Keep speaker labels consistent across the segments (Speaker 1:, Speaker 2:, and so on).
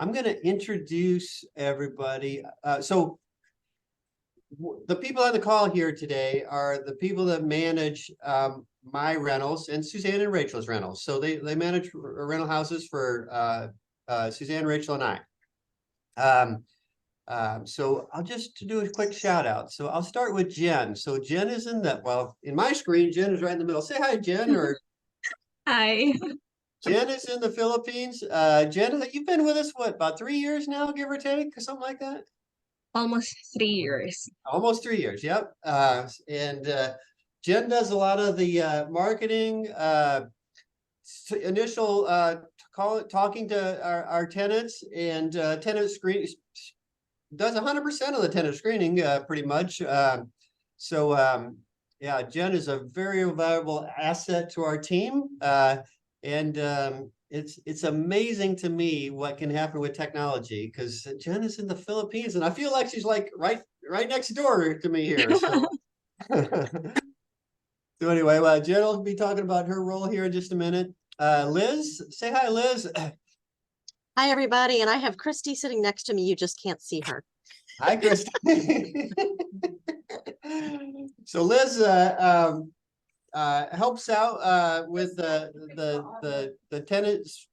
Speaker 1: I'm going to introduce everybody. So the people on the call here today are the people that manage my rentals and Suzanne and Rachel's rentals. So they manage rental houses for Suzanne, Rachel, and I. So I'll just do a quick shout out. So I'll start with Jen. So Jen is in my screen, Jen is right in the middle. Say hi, Jen, or
Speaker 2: Hi.
Speaker 1: Jen is in the Philippines. Jen, you've been with us, what, about 3 years now, give or take, or something like that?
Speaker 2: Almost 3 years.
Speaker 1: Almost 3 years, yep. And Jen does a lot of the marketing, initial talking to our tenants and tenant screen, does 100% of the tenant screening pretty much. Yeah, Jen is a very valuable asset to our team. And it's amazing to me what can happen with technology, because Jen is in the Philippines and I feel like she's like right next door to me here. So, so anyway, Jen will be talking about her role here in just a minute. Liz, say hi, Liz.
Speaker 3: Hi, everybody. And I have Christy sitting next to me. You just can't see her.
Speaker 1: Hi, Christy. So Liz helps out with the tenants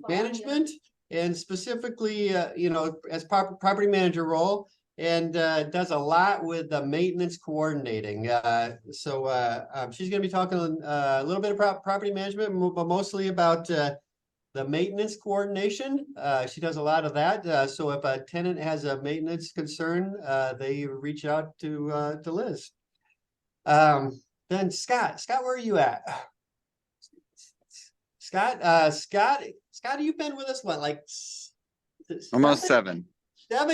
Speaker 1: management, and specifically, as property manager role, and does a lot with the maintenance coordinating. She's going to be talking a little bit about property management, but mostly about the maintenance coordination. She does a lot of that. So if a tenant has a maintenance concern, they reach out to Liz. Then Scott, where are you at? Scott, you've been with us what, like
Speaker 4: almost 7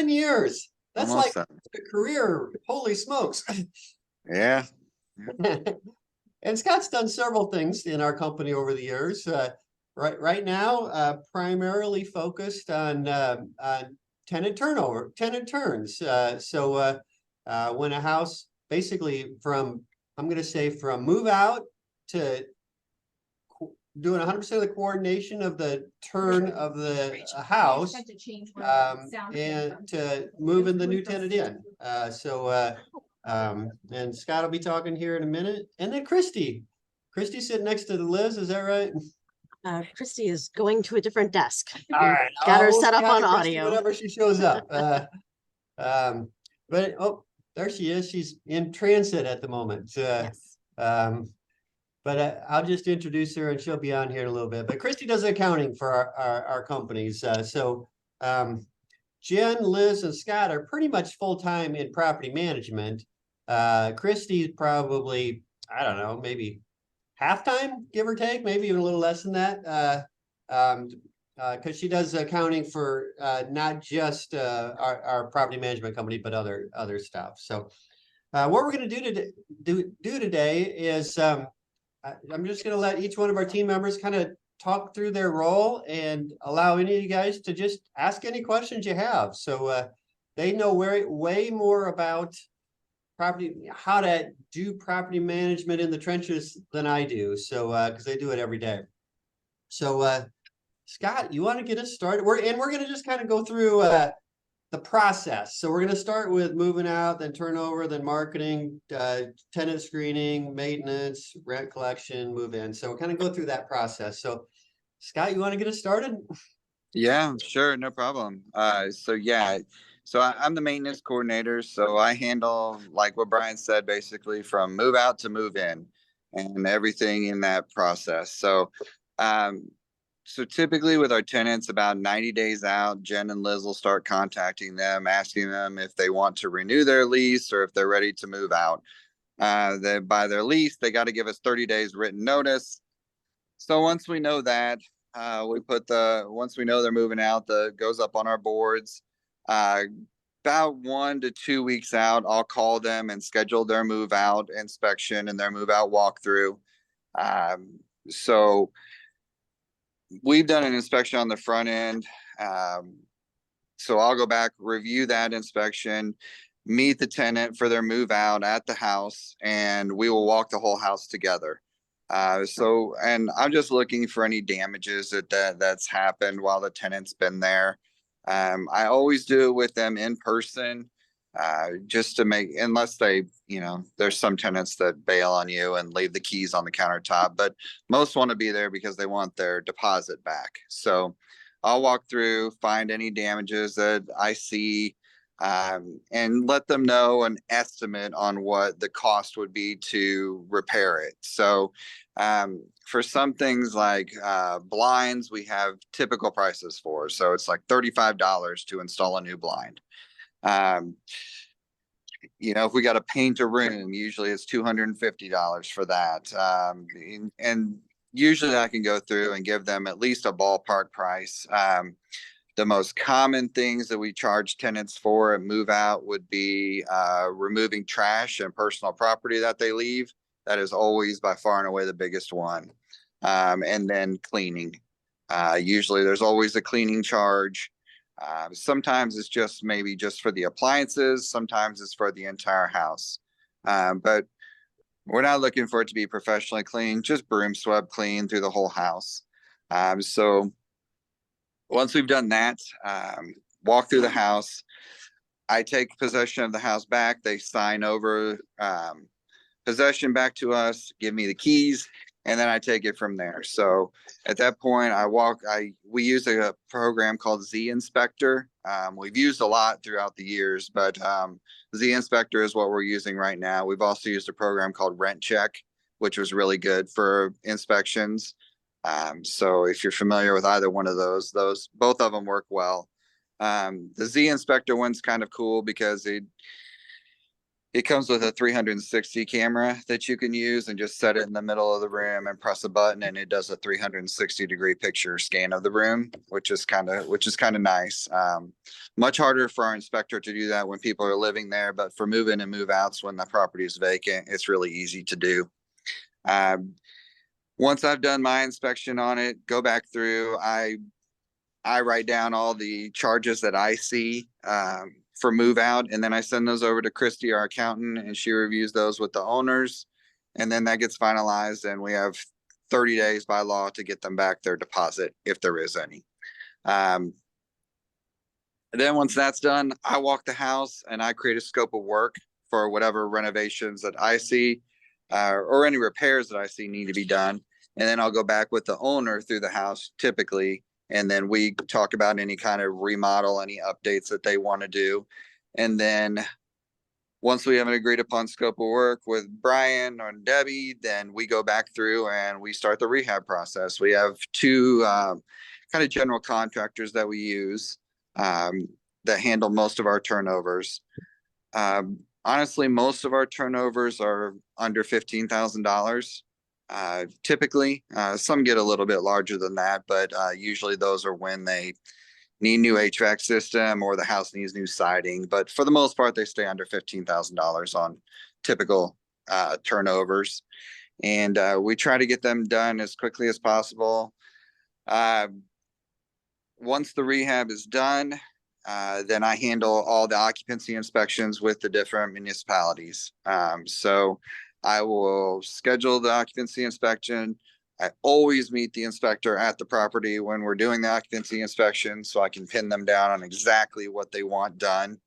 Speaker 1: years? That's
Speaker 4: almost
Speaker 1: like
Speaker 4: 7.
Speaker 1: a career. Holy smokes.
Speaker 4: Yeah.
Speaker 1: And Scott's done several things in our company over the years. Right now, primarily focused on tenant turnover, tenant turns. When a house basically I'm going to say from move out to doing 100% of the coordination of the turn of the house, and to moving the new tenant in. And Scott will be talking here in a minute. And then Christy's sitting next to Liz, is that right?
Speaker 3: Christy is going to a different desk.
Speaker 1: All right.
Speaker 3: Got her set up on audio.
Speaker 1: Whenever she shows up. But there she is. She's in transit at the moment.
Speaker 3: Yes.
Speaker 1: But I'll just introduce her and she'll be on here in a little bit. But Christy does accounting for our companies. Jen, Liz, and Scott are pretty much full-time in property management. Christy's probably, I don't know, maybe half-time, give or take, maybe even a little less than that. Because she does accounting for not just our property management company, but other stuff. So what we're going to do today is I'm just going to let each one of our team members kind of talk through their role and allow any of you guys to just ask any questions you have. So they know way more about property, how to do property management in the trenches than I do. So because they do it every day. So Scott, you want to get us started? We're going to just kind of go through the process. So we're going to start with moving out, then turnover, then marketing, tenant screening, maintenance, rent collection, move in. So we'll kind of go through that process. So Scott, you want to get us started?
Speaker 4: Yeah, sure. No problem. So I'm the maintenance coordinator. So I handle, like what Brian said, basically from move out to move in and everything in that process. So typically with our tenants, about 90 days out, Jen and Liz will start contacting them, asking them if they want to renew their lease or if they're ready to move out. By their lease, they got to give us 30 days written notice. So once we know that, once we know they're moving out, goes up on our boards. About 1 to 2 weeks out, I'll call them and schedule their move out inspection and their move out walkthrough. So we've done an inspection on the front end. So I'll go back, review that inspection, meet the tenant for their move out at the house, and we will walk the whole house together. And I'm just looking for any damages that's happened while the tenant's been there. I always do it with them in person, just to make, unless they, there's some tenants that bail on you and leave the keys on the countertop, but most want to be there because they want their deposit back. So I'll walk through, find any damages that I see, and let them know an estimate on what the cost would be to repair it. So for some things like blinds, we have typical prices for. So it's like $35 to install a new blind. Um, if we got to paint a room, usually it's $250 for that. And usually I can go through and give them at least a ballpark price. The most common things that we charge tenants for at move out would be removing trash and personal property that they leave. That is always by far and away the biggest one. And then cleaning. Usually there's always a cleaning charge. Sometimes it's just maybe just for the appliances. Sometimes it's for the entire house. But we're not looking for it to be professionally clean, just broom swept clean through the whole house. So once we've done that, walk through the house, I take possession of the house back. They sign over possession back to us, give me the keys, and then I take it from there. So at that point, we use a program called Z Inspector. We've used a lot throughout the years, but Z Inspector is what we're using right now. We've also used a program called Rent Check, which was really good for inspections. So if you're familiar with either one of those, both of them work well. The Z Inspector one's kind of cool because it comes with a 360 camera that you can use and just set it in the middle of the room and press a button, and it does a 360-degree picture scan of the room, which is kind of nice. Much harder for our inspector to do that when people are living there, but for move in and move outs when the property is vacant, it's really easy to do. Once I've done my inspection on it, go back through, I write down all the charges that I see for move out, and then I send those over to Christy, our accountant, and she reviews those with the owners. And then that gets finalized, and we have 30 days by law to get them back their deposit if there is any. Then once that's done, I walk the house and I create a scope of work for whatever renovations that I see or any repairs that I see need to be done. And then I'll go back with the owner through the house typically. And then we talk about any kind of remodel, any updates that they want to do. And then once we have an agreed upon scope of work with Brian or Debbie, then we go back through and we start the rehab process. We have two kind of general contractors that we use that handle most of our turnovers. Honestly, most of our turnovers are under $15,000. Typically, some get a little bit larger than that, but usually those are when they need new HVAC system or the house needs new siding. But for the most part, they stay under $15,000 on typical turnovers. And we try to get them done as quickly as possible. Once the rehab is done, then I handle all the occupancy inspections with the different municipalities. So I will schedule the occupancy inspection. I always meet the inspector at the property when we're doing the occupancy inspection so I can pin them down on exactly what they want done.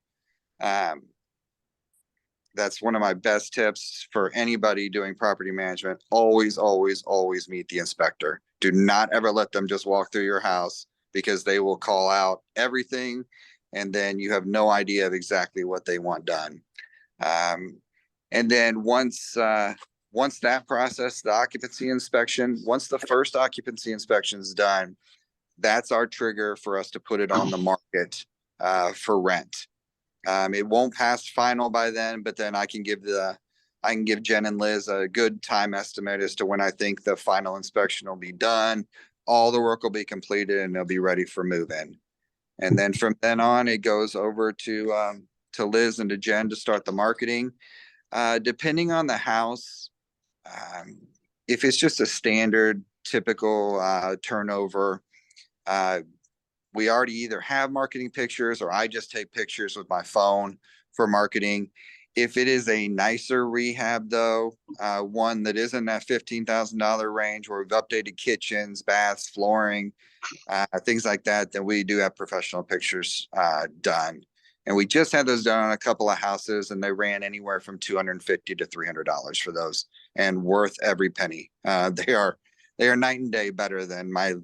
Speaker 4: That's one of my best tips for anybody doing property management. Always, always, always meet the inspector. Do not ever let them just walk through your house because they will call out everything and then you have no idea of exactly what they want done. And then once that process, the occupancy inspection, once the first occupancy inspection is done, that's our trigger for us to put it on the market for rent. It won't pass final by then, but then I can give Jen and Liz a good time estimate as to when I think the final inspection will be done. All the work will be completed and they'll be ready for move in. And then from then on, it goes over to Liz and to Jen to start the marketing. Depending on the house, if it's just a standard, typical turnover, we already either have marketing pictures or I just take pictures with my phone for marketing. If it is a nicer rehab though, one that is in that $15,000 range where we've updated kitchens, baths, flooring, things like that, then we do have professional pictures done. And we just had those done on a couple of houses and they ran anywhere from $250 to $300 for those and worth every penny. They are night and day better than my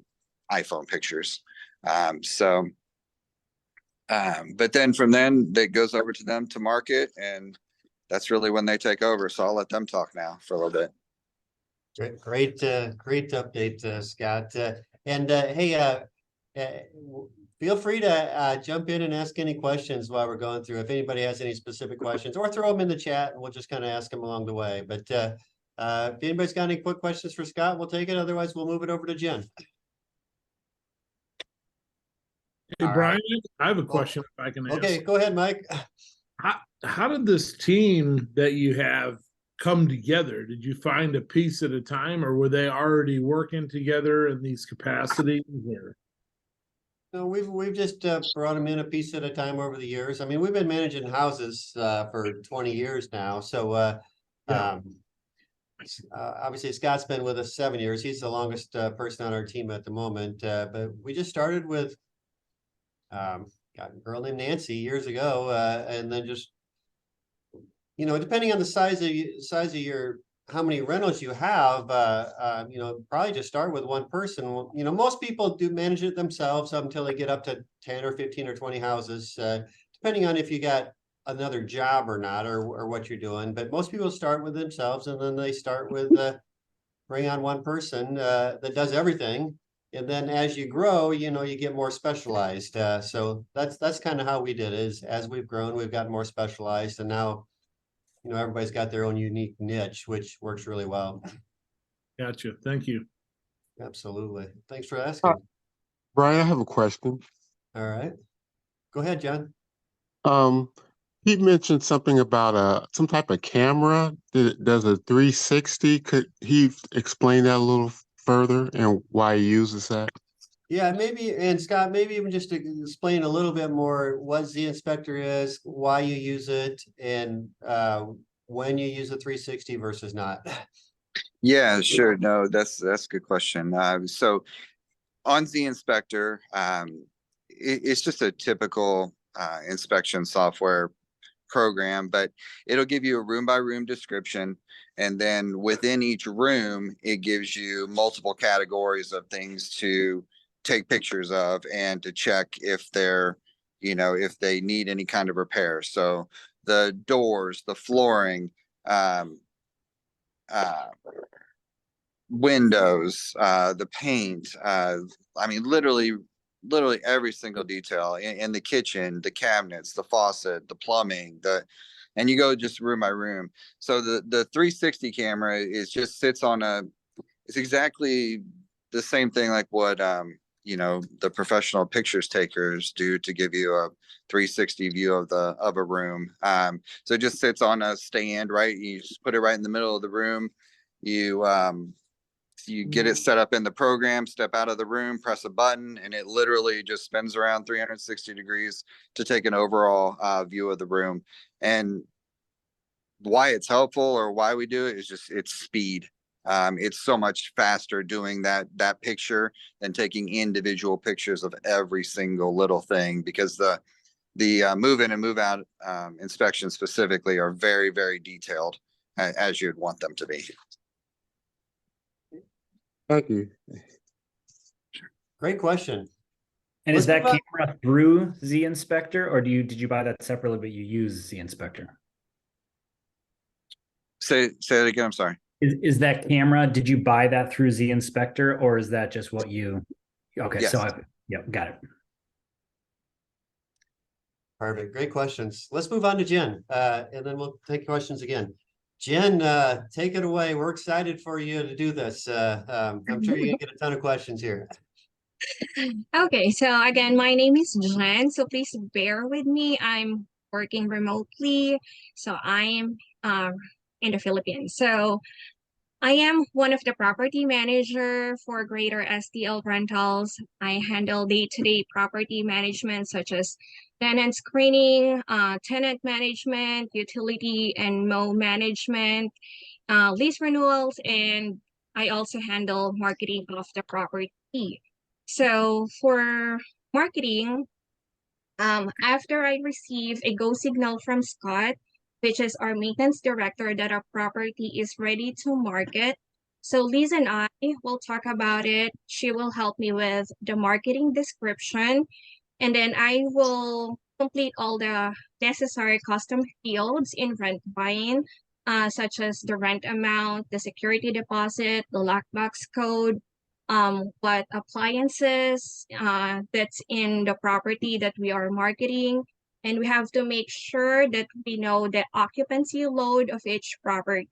Speaker 4: iPhone pictures. But then from then that goes over to them to market, and that's really when they take over. So I'll let them talk now for a little bit.
Speaker 1: Great update, Scott. Hey, feel free to jump in and ask any questions while we're going through. If anybody has any specific questions, or throw them in the chat, and we'll just kind of ask them along the way. But if anybody's got any quick questions for Scott, we'll take it. Otherwise, we'll move it over to Jen.
Speaker 5: Hey,
Speaker 1: All
Speaker 5: Brian,
Speaker 1: right.
Speaker 5: I have a question if I can ask.
Speaker 1: Okay, go ahead, Mike.
Speaker 5: How did this team that you have come together? Did you find a piece at a time, or were they already working together in these capacities? Or?
Speaker 1: No, we've just brought them in a piece at a time over the years. I mean, we've been managing houses for 20 years now. So obviously Scott's been with us 7 years. He's the longest person on our team at the moment. But we just started with got a girl named Nancy years ago, and then just, you know, depending on the size of your how many rentals you have, you know, probably just start with one person. You know, most people do manage it themselves until they get up to 10 or 15 or 20 houses, depending on if you got another job or not, or what you're doing. But most people start with themselves, and then they start with bring on one person that does everything. And then as you grow, you know, you get more specialized. So that's kind of how we did it. Is as we've grown, we've gotten more specialized, and now, you know, everybody's got their own unique niche, which works really well.
Speaker 5: Gotcha. Thank you.
Speaker 1: Absolutely. Thanks for asking.
Speaker 6: Brian, I have a question.
Speaker 1: All right. Go ahead, John.
Speaker 6: He mentioned something about some type of camera that does a 360. Could he explain that a little further and why he uses that?
Speaker 1: Yeah, maybe, and Scott, maybe even just to explain a little bit more what Z Inspector is, why you use it, and when you use a 360 versus not.
Speaker 4: Yeah, sure. No, that's a good question. So on the inspector, it's just a typical inspection software program, but it'll give you a room by room description. And then within each room, it gives you multiple categories of things to take pictures of and to check if they're, you know, if they need any kind of repair. So the doors, the flooring, windows, the paint, I mean, literally every single detail in the kitchen, the cabinets, the faucet, the plumbing, and you go just room by room. So the 360 camera is just sits on it's exactly the same thing like what, you know, the professional pictures takers do to give you a 360 view of a room. So it just sits on a stand, right? You just put it right in the middle of the room. You get it set up in the program, step out of the room, press a button, and it literally just spins around 360 degrees to take an overall view of the room. And why it's helpful or why we do it is just it's speed. It's so much faster doing that picture than taking individual pictures of every single little thing, because the move in and move out inspections specifically are very, very detailed as you'd want them to be.
Speaker 6: Thank you.
Speaker 1: Great question.
Speaker 7: And
Speaker 1: Let's
Speaker 7: is that
Speaker 1: move on.
Speaker 7: camera through Z Inspector, or did you buy that separately, but you use Z Inspector?
Speaker 4: Say that again. I'm sorry.
Speaker 7: Is that camera, did you buy that through Z Inspector, or is that just what you, okay,
Speaker 4: Yes.
Speaker 7: Yep, got it.
Speaker 1: Perfect. Great questions. Let's move on to Jen, and then we'll take questions again. Jen, take it away. We're excited for you to do this. I'm sure you're gonna get a ton of questions here.
Speaker 2: Okay, so again, my name is Jen, so please bear with me. I'm working remotely, so I'm in the Philippines. So I am one of the property manager for Greater STL Rentals. I handle day-to-day property management such as tenant screening, tenant management, utility and mow management, lease renewals, and I also handle marketing of the property. So for marketing, after I receive a go signal from Scott, which is our maintenance director, that our property is ready to market. So Liz and I will talk about it. She will help me with the marketing description, and then I will complete all the necessary custom fields in rent buying, such as the rent amount, the security deposit, the lockbox code, what appliances that's in the property that we are marketing. And we have to make sure that we know the occupancy load of each property.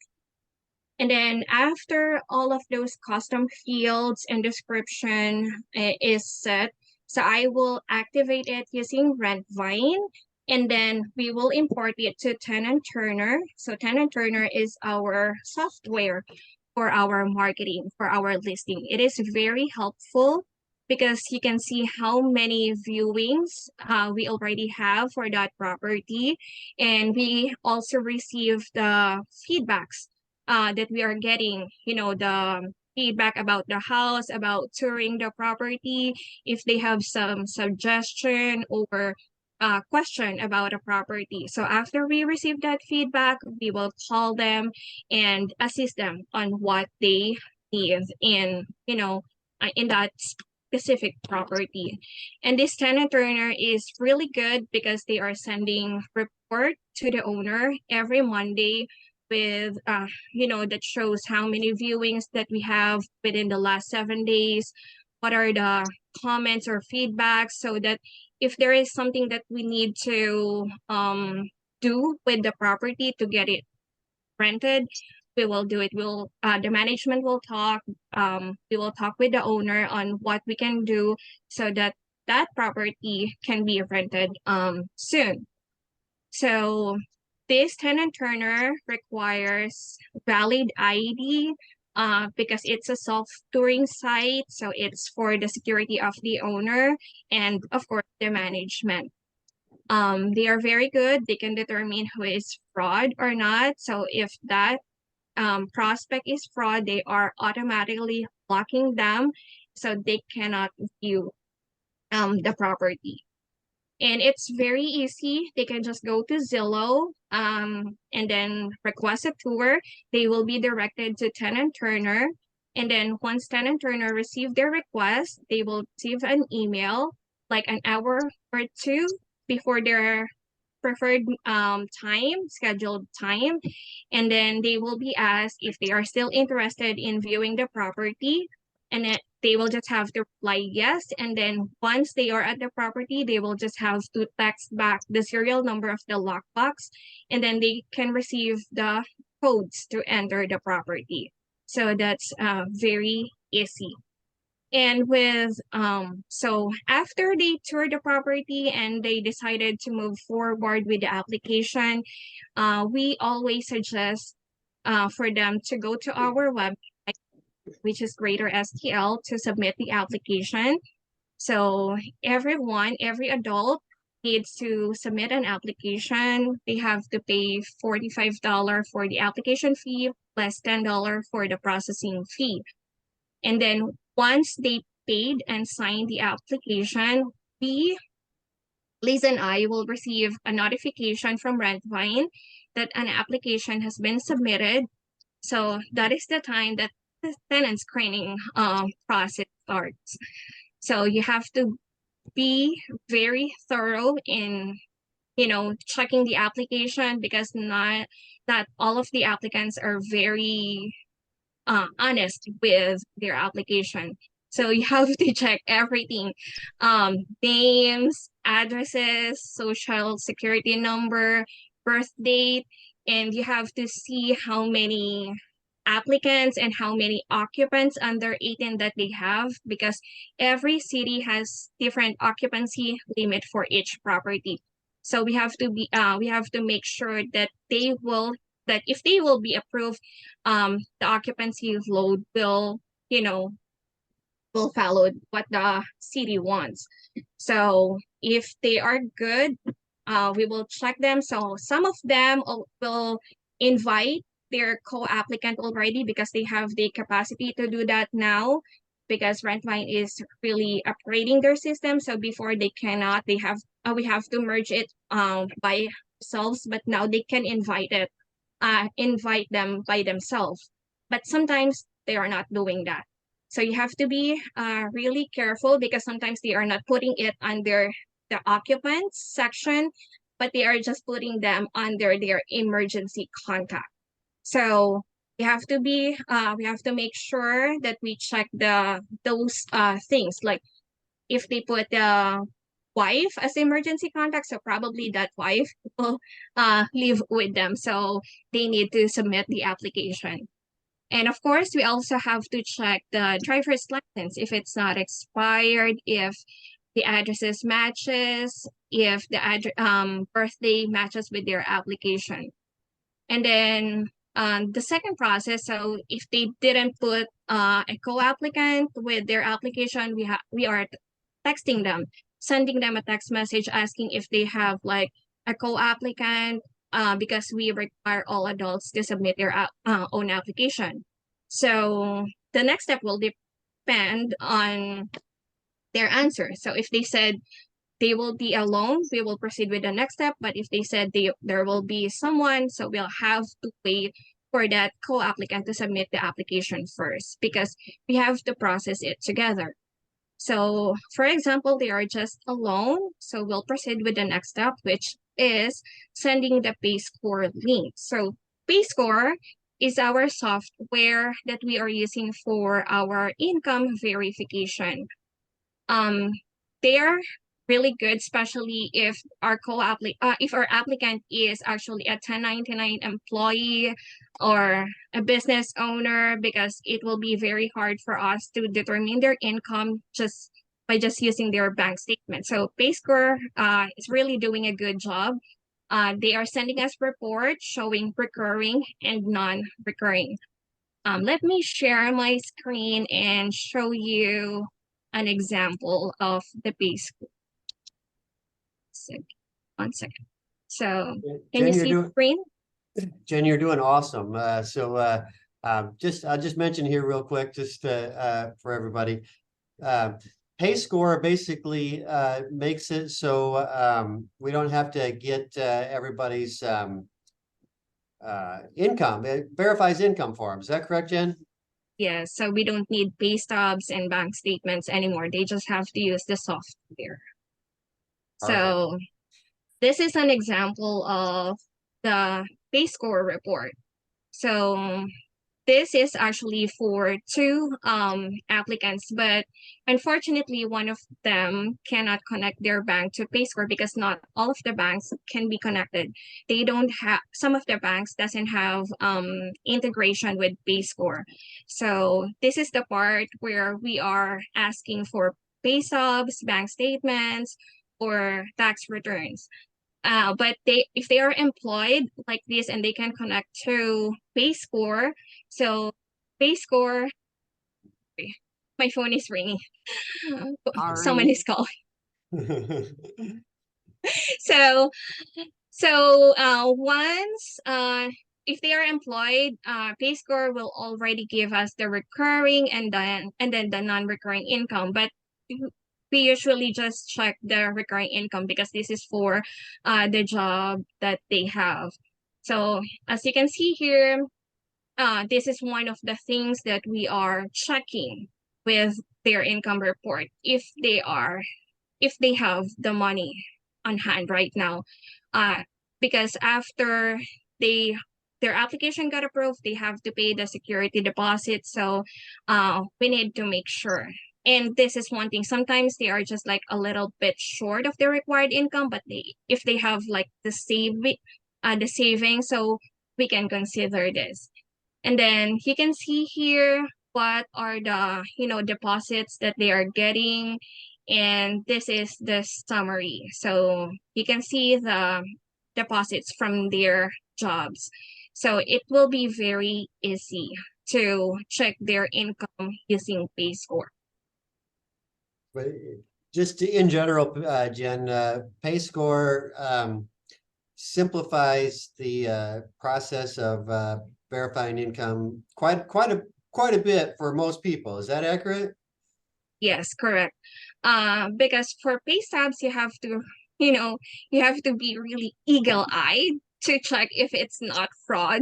Speaker 2: And then after all of those custom fields and description is set, so I will activate it using Rentvine, and then we will import it to Tenant Turner. So Tenant Turner is our software for our marketing, for our listing. It is very helpful because you can see how many viewings we already have for that property. And we also receive the feedbacks that we are getting, the feedback about the house, about touring the property, if they have some suggestion or question about a property. So after we receive that feedback, we will call them and assist them on what they need in that specific property. And this tenant earner is really good because they are sending report to the owner every Monday with that shows how many viewings that we have within the last 7 days, what are the comments or feedbacks, so that if there is something that we need to do with the property to get it rented, we will do it. The management will talk. We will talk with the owner on what we can do so that that property can be rented soon. So this tenant turner requires valid ID because it's a self-touring site. So it's for the security of the owner and of course the management. They are very good. They can determine who is fraud or not. So if that prospect is fraud, they are automatically blocking them so they cannot view the property. And it's very easy. They can just go to Zillow and then request a tour. They will be directed to Tenant Turner. And then once Tenant Turner receive their request, they will receive an email like an hour or two before their preferred scheduled time. And then they will be asked if they are still interested in viewing the property. And then they will just have to reply yes. And then once they are at the property, they will just have to text back the serial number of the lockbox. And then they can receive the codes to enter the property. So that's very easy. And so after they tour the property and they decided to move forward with the application, we always suggest for them to go to our website, which is Greater STL, to submit the application. So every adult needs to submit an application. They have to pay $45 for the application fee plus $10 for the processing fee. And then once they paid and signed the application, Liz and I will receive a notification from Rentvine that an application has been submitted. So that is the time that the tenant screening process starts. So you have to be very thorough in checking the application because not all of the applicants are very honest with their application. So you have to check everything, names, addresses, social security number, birth date, and you have to see how many applicants and how many occupants under 18 that they have, because every city has different occupancy limit for each property. So we have to make sure that if they will be approved, the occupancy load will will follow what the city wants. So if they are good, we will check them. So some of them will invite their co-applicant already because they have the capacity to do that now, because Rentmine is really upgrading their system. So before they cannot, they have we have to merge it by ourselves, but now they can invite them by themselves. But sometimes they are not doing that. So you have to be really careful, because sometimes they are not putting it under the occupants section, but they are just putting them under their emergency contact. So we have to make sure that we check those things, like if they put the wife as emergency contact, so probably that wife will live with them, so they need to submit the application. And of course, we also have to check the driver's license, if it's not expired, if the addresses matches, if the birthday matches with their application. And then the second process, so if they didn't put a co-applicant with their application, we are texting them, sending them a text message asking if they have like a co-applicant, because we require all adults to submit their own application. So the next step will depend on their answer. So if they said they will be alone, we will proceed with the next step. But if they said there will be someone, so we'll have to wait for that co-applicant to submit the application first, because we have to process it together. So for example, they are just alone, so we'll proceed with the next step, which is sending the PayScore link. So PayScore is our software that we are using for our income verification. They are really good, especially if our applicant is actually a 1099 employee or a business owner, because it will be very hard for us to determine their income just by using their bank statement. So PayScore is really doing a good job. They are sending us reports showing recurring and non-recurring. Let me share my screen and show you an example of the PayScore. One second. So can you
Speaker 1: Jen,
Speaker 2: see the screen?
Speaker 1: Jen, you're doing awesome. I'll just mention here real quick, just for everybody. PayScore basically makes it so we don't have to get everybody's income. It verifies income for them. Is that correct, Jen?
Speaker 2: Yeah, so we don't need pay stubs and bank statements anymore. They just have to use the software. So this is an example of the PayScore report. So this is actually for two applicants, but unfortunately, one of them cannot connect their bank to PayScore because not all of the banks can be connected. They don't have, some of the banks doesn't have integration with PayScore. So this is the part where we are asking for pay stubs, bank statements, or tax returns. But if they are employed like this and they can connect to PayScore, so PayScore, my phone is ringing. Someone is calling. So once if they are employed, PayScore will already give us the recurring and then the non-recurring income. But we usually just check the recurring income because this is for the job that they have. So as you can see here, this is one of the things that we are checking with their income report, if they have the money on hand right now. Because after their application got approved, they have to pay the security deposit. So we need to make sure. And this is one thing, sometimes they are just like a little bit short of their required income, but if they have like the saving, so we can consider this. And then you can see here what are the deposits that they are getting, and this is the summary. So you can see the deposits from their jobs. So it will be very easy to check their income using PayScore.
Speaker 1: But just in general, Jen, pay score simplifies the process of verifying income quite a bit for most people. Is that accurate?
Speaker 2: Yes, correct. Because for pay stubs, you have to, you know, you have to be really eagle-eyed to check if it's not fraud.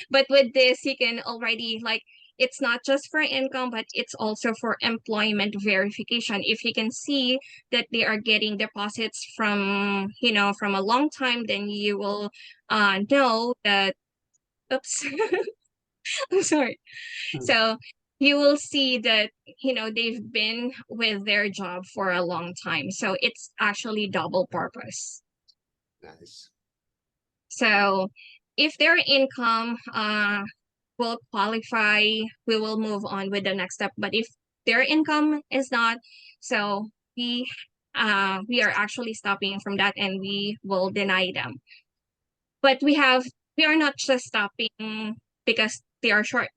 Speaker 2: But with this, you can already like, it's not just for income, but it's also for employment verification. If you can see that they are getting deposits from, from a long time, then you will know that, oops, I'm sorry. So you will see that, they've been with their job for a long time. So it's actually double purpose.
Speaker 1: Nice.
Speaker 2: So if their income will qualify, we will move on with the next step. But if their income is not, so we are actually stopping from that and we will deny them. But we are not just stopping because they are short,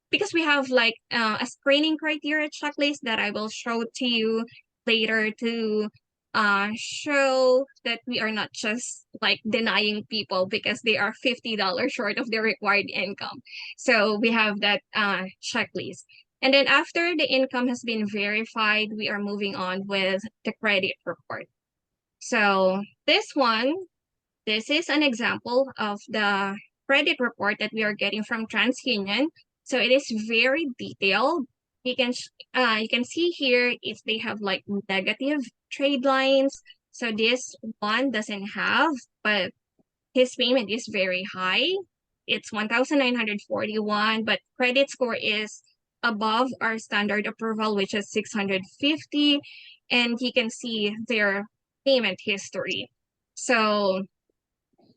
Speaker 2: because we have like a screening criteria checklist that I will show to you later to show that we are not just like denying people because they are $50 short of their required income. So we have that checklist. And then after the income has been verified, we are moving on with the credit report. So this is an example of the credit report that we are getting from TransUnion. So it is very detailed. You can see here if they have like negative trade lines. So this one doesn't have, but his payment is very high. It's 1,941, but credit score is above our standard approval, which is 650. And you can see their payment history. So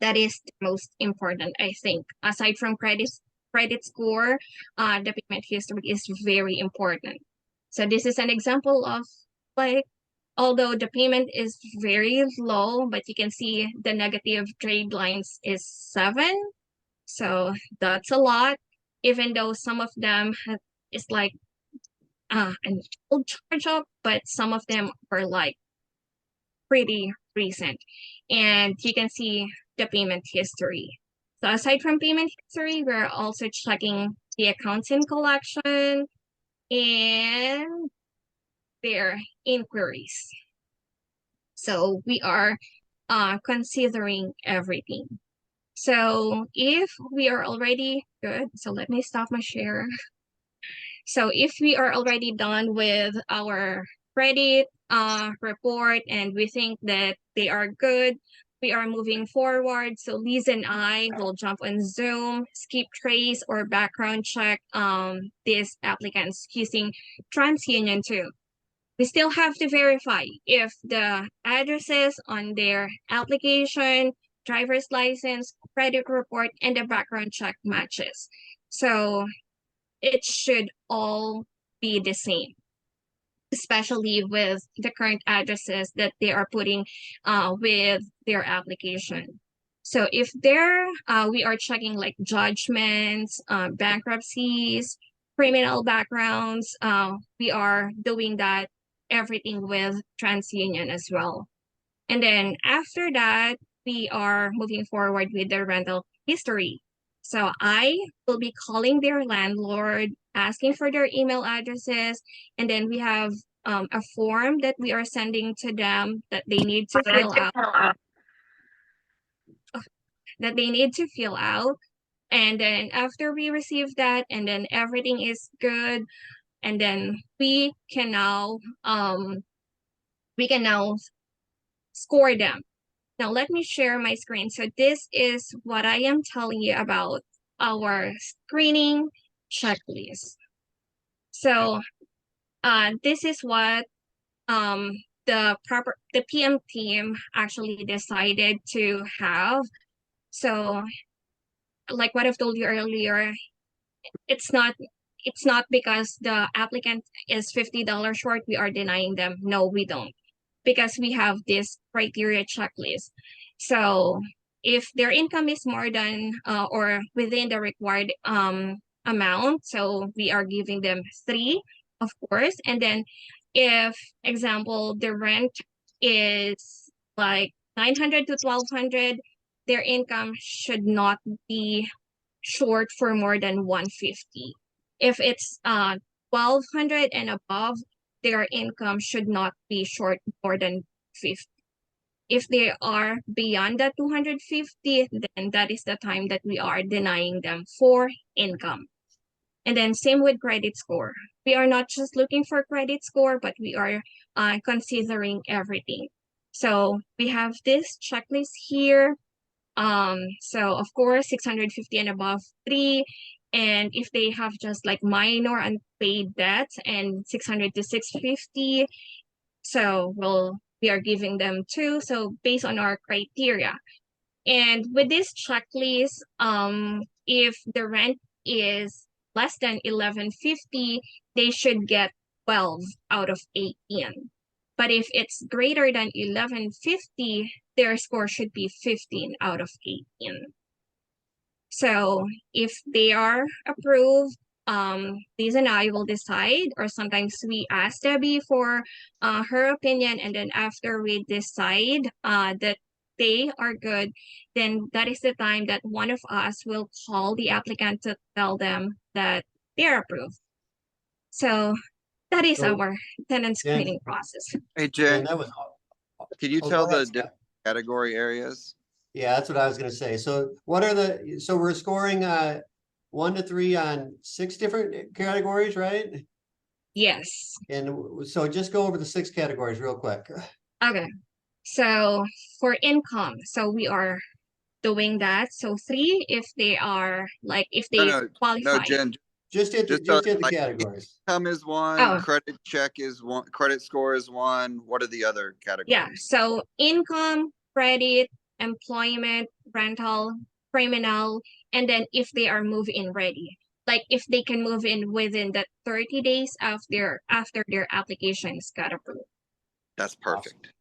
Speaker 2: that is the most important, I think. Aside from credit score, the payment history is very important. So this is an example of like, although the payment is very low, but you can see the negative trade lines is 7. So that's a lot, even though some of them is like an old charge up, but some of them are like pretty recent. And you can see the payment history. So aside from payment history, we're also checking the accounts in collection and their inquiries. So we are considering everything. So if we are already good, so let me stop my share. So if we are already done with our credit report and we think that they are good, we are moving forward. So Liz and I will jump on Zoom, skip trace or background check these applicants using TransUnion too. We still have to verify if the addresses on their application, driver's license, credit report, and the background check matches. So it should all be the same, especially with the current addresses that they are putting with their application. So if we are checking like judgments, bankruptcies, criminal backgrounds, we are doing that everything with TransUnion as well. And then after that, we are moving forward with the rental history. So I will be calling their landlord, asking for their email addresses, and then we have a form that we are sending to them that they need to fill out. That they need to fill out. And then after we receive that, and then everything is good, and then we can now score them. Now let me share my screen. So this is what I am telling you about our screening checklist. So this is what the PM team actually decided to have. So like what I've told you earlier, it's not because the applicant is $50 short, we are denying them. No, we don't. Because we have this criteria checklist. So if their income is more than or within the required amount, so we are giving them 3, of course, and then if, example, the rent is like 900 to 1200, their income should not be short for more than 150. If it's 1200 and above, their income should not be short more than 50. If they are beyond that 250, then that is the time that we are denying them for income. And then same with credit score. We are not just looking for credit score, but we are considering everything. So we have this checklist here. So of course, 650 and above, 3. And if they have just like minor unpaid debts and 600 to 650, so we are giving them 2. So based on our criteria. And with this checklist, if the rent is less than 1150, they should get 12 out of 18. But if it's greater than 1150, their score should be 15 out of 18. So if they are approved, Liz and I will decide, or sometimes we ask Debbie for her opinion, and then after we decide that they are good, then that is the time that one of us will call the applicant to tell them that they're approved. So that is
Speaker 1: So,
Speaker 2: our tenant
Speaker 1: Jen-
Speaker 2: screening process.
Speaker 4: Hey,
Speaker 1: And
Speaker 4: Jen,
Speaker 1: that was,
Speaker 4: can you
Speaker 1: oh,
Speaker 4: tell
Speaker 1: go ahead,
Speaker 4: the
Speaker 1: Scott.
Speaker 4: different category areas?
Speaker 1: Yeah, that's what I was gonna say. So what are so we're scoring 1 to 3 on 6 different categories, right?
Speaker 2: Yes.
Speaker 1: And so just go over the 6 categories real quick.
Speaker 2: Okay. So for income, so we are doing that. So 3 if they are like if they
Speaker 4: No,
Speaker 2: qualify.
Speaker 4: Jen,
Speaker 1: Just hit
Speaker 4: Just
Speaker 1: the
Speaker 4: like-
Speaker 1: categories.
Speaker 4: income is one,
Speaker 2: Oh.
Speaker 4: credit check is one, credit score is one. What are the other categories?
Speaker 2: Yeah. So income, credit, employment, rental, criminal, and then if they are move-in ready. Like if they can move in within the 30 days after their applications got approved.
Speaker 4: That's perfect.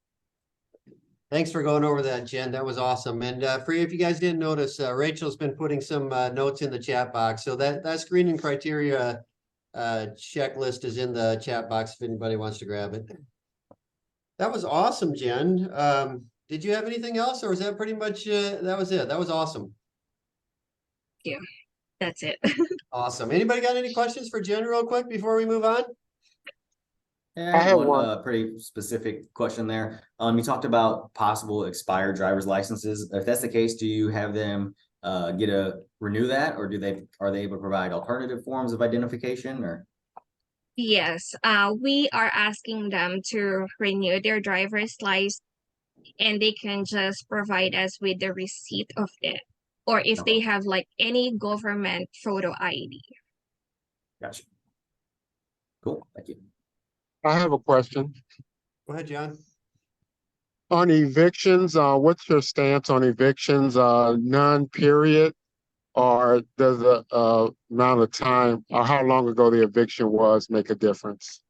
Speaker 1: Thanks for going over that, Jen. That was awesome. And for you, if you guys didn't notice, Rachel's been putting some notes in the chat box. So that screening criteria checklist is in the chat box if anybody wants to grab it. That was awesome, Jen. Did you have anything else, or was that pretty much that was it? That was awesome.
Speaker 2: That's it.
Speaker 1: Awesome. Anybody got any questions for Jen real quick before we move on?
Speaker 6: I have one.
Speaker 8: Pretty specific question there. You talked about possible expired driver's licenses. If that's the case, do you have them renew that, or are they able to provide alternative forms of identification, or?
Speaker 2: Yes, we are asking them to renew their driver's license, and they can just provide us with the receipt of it, or if they have like any government photo ID.
Speaker 8: Gotcha. Cool, thank you.
Speaker 6: I have a question.
Speaker 1: Go ahead, John.
Speaker 6: On evictions, what's your stance on evictions? None, period? Or does the amount of time or how long ago the eviction was make a difference?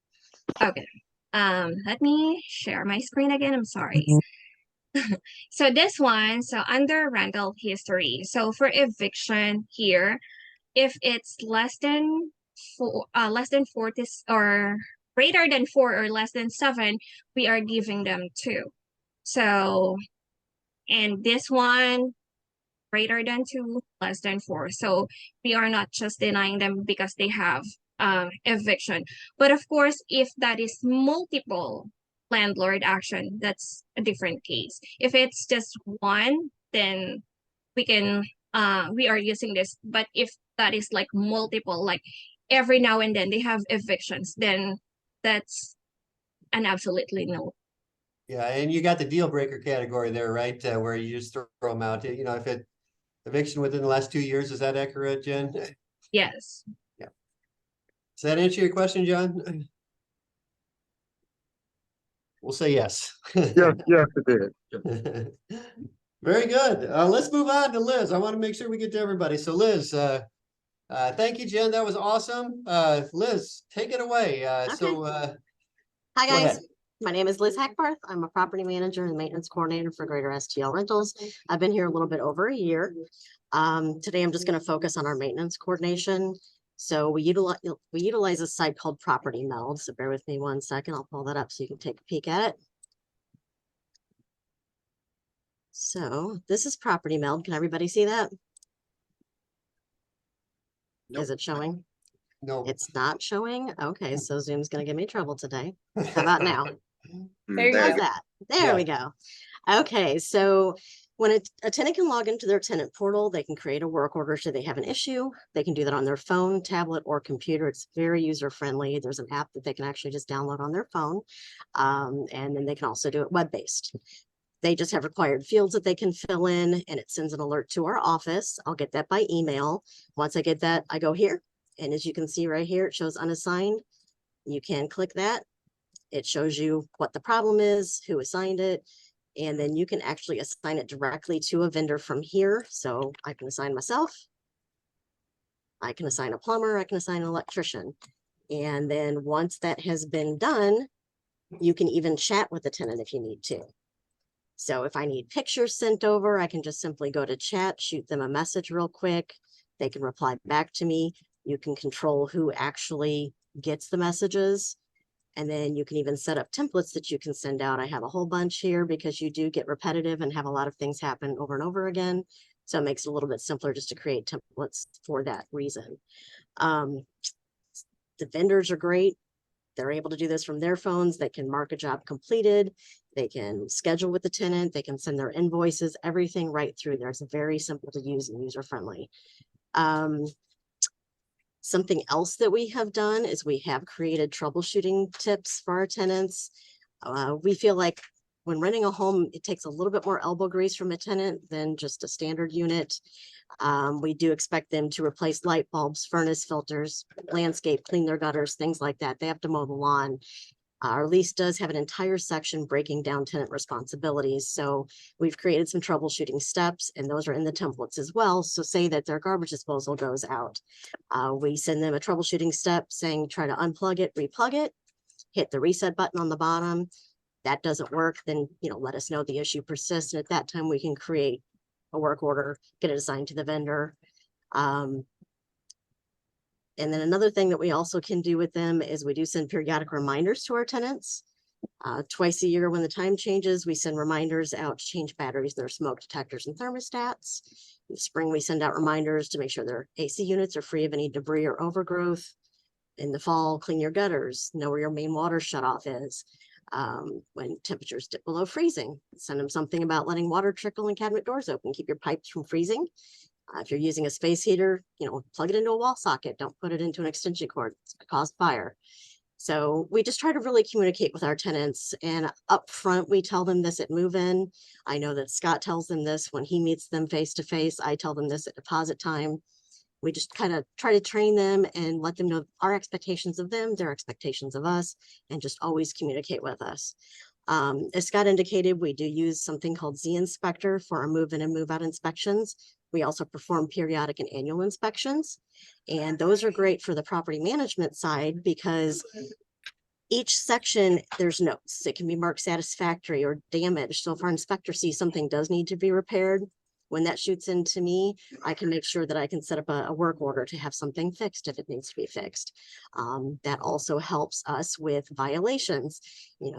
Speaker 2: Okay. Let me share my screen again. I'm sorry. So this one, so under rental history. So for eviction here, if it's less than 4, or greater than 4 or less than 7, we are giving them 2. So, and this one, greater than 2, less than 4. So we are not just denying them because they have eviction. But of course, if that is multiple landlord action, that's a different case. If it's just one, then we are using this. But if that is like multiple, like every now and then they have evictions, then that's an absolutely no.
Speaker 1: Yeah, and you got the deal breaker category there, right? Where you just throw them out. You know, if it eviction within the last 2 years, is that accurate, Jen?
Speaker 2: Yes.
Speaker 1: Does that answer your question, John? We'll say yes.
Speaker 6: Yes, it did.
Speaker 1: Very good. Let's move on to Liz. I want to make sure we get to everybody. So Liz, thank you, Jen. That was awesome. Liz, take it away.
Speaker 3: Hi,
Speaker 1: Go
Speaker 3: guys.
Speaker 1: ahead.
Speaker 3: My name is Liz Hackbarth. I'm a property manager and maintenance coordinator for Greater STL Rentals. I've been here a little bit over a year. Today, I'm just going to focus on our maintenance coordination. So we utilize a site called Property Meld. So bear with me 1 second. I'll pull that up so you can take a peek at it. So this is Property Meld. Can everybody see that?
Speaker 1: Nope.
Speaker 3: Is it showing?
Speaker 1: No.
Speaker 3: It's not showing. Okay, so Zoom's gonna give me trouble today. How about now?
Speaker 2: There you
Speaker 4: There
Speaker 3: How's
Speaker 4: you go.
Speaker 3: that? There
Speaker 1: Yeah.
Speaker 3: we go. Okay, so when a tenant can log into their tenant portal, they can create a work order should they have an issue. They can do that on their phone, tablet, or computer. It's very user friendly. There's an app that they can actually just download on their phone. And then they can also do it web-based. They just have required fields that they can fill in, and it sends an alert to our office. I'll get that by email. Once I get that, I go here. And as you can see right here, it shows unassigned. You can click that. It shows you what the problem is, who assigned it, and then you can actually assign it directly to a vendor from here. So I can assign myself. I can assign a plumber. I can assign an electrician. And then once that has been done, you can even chat with the tenant if you need to. So if I need pictures sent over, I can just simply go to chat, shoot them a message real quick. They can reply back to me. You can control who actually gets the messages. And then you can even set up templates that you can send out. I have a whole bunch here because you do get repetitive and have a lot of things happen over and over again. So it makes it a little bit simpler just to create templates for that reason. The vendors are great. They're able to do this from their phones. They can mark a job completed. They can schedule with the tenant. They can send their invoices, everything right through there. It's very simple to use and user friendly. Something else that we have done is we have created troubleshooting tips for our tenants. We feel like when renting a home, it takes a little bit more elbow grease from a tenant than just a standard unit. We do expect them to replace light bulbs, furnace filters, landscape, clean their gutters, things like that. They have to mow the lawn. Our lease does have an entire section breaking down tenant responsibilities. So we've created some troubleshooting steps, and those are in the templates as well. So say that their garbage disposal goes out. We send them a troubleshooting step saying, try to unplug it, replug it, hit the reset button on the bottom. That doesn't work, then, let us know the issue persists. And at that time we can create a work order, get it assigned to the vendor. And then another thing that we also can do with them is we do send periodic reminders to our tenants. Twice a year when the time changes, we send reminders out to change batteries, their smoke detectors and thermostats. In the spring, we send out reminders to make sure their AC units are free of any debris or overgrowth. In the fall, clean your gutters, know where your main water shutoff is. When temperatures dip below freezing, send them something about letting water trickle and cabinet doors open, keep your pipes from freezing. If you're using a space heater, plug it into a wall socket. Don't put it into an extension cord. It's going to cause fire. So we just try to really communicate with our tenants, and up front, we tell them this at move-in. I know that Scott tells them this when he meets them face to face. I tell them this at deposit time. We just kind of try to train them and let them know our expectations of them, their expectations of us, and just always communicate with us. As Scott indicated, we do use something called Z Inspector for our move-in and move-out inspections. We also perform periodic and annual inspections, and those are great for the property management side because each section, there's notes. It can be marked satisfactory or damaged. So if our inspector sees something does need to be repaired, when that shoots into me, I can make sure that I can set up a work order to have something fixed if it needs to be fixed. That also helps us with violations.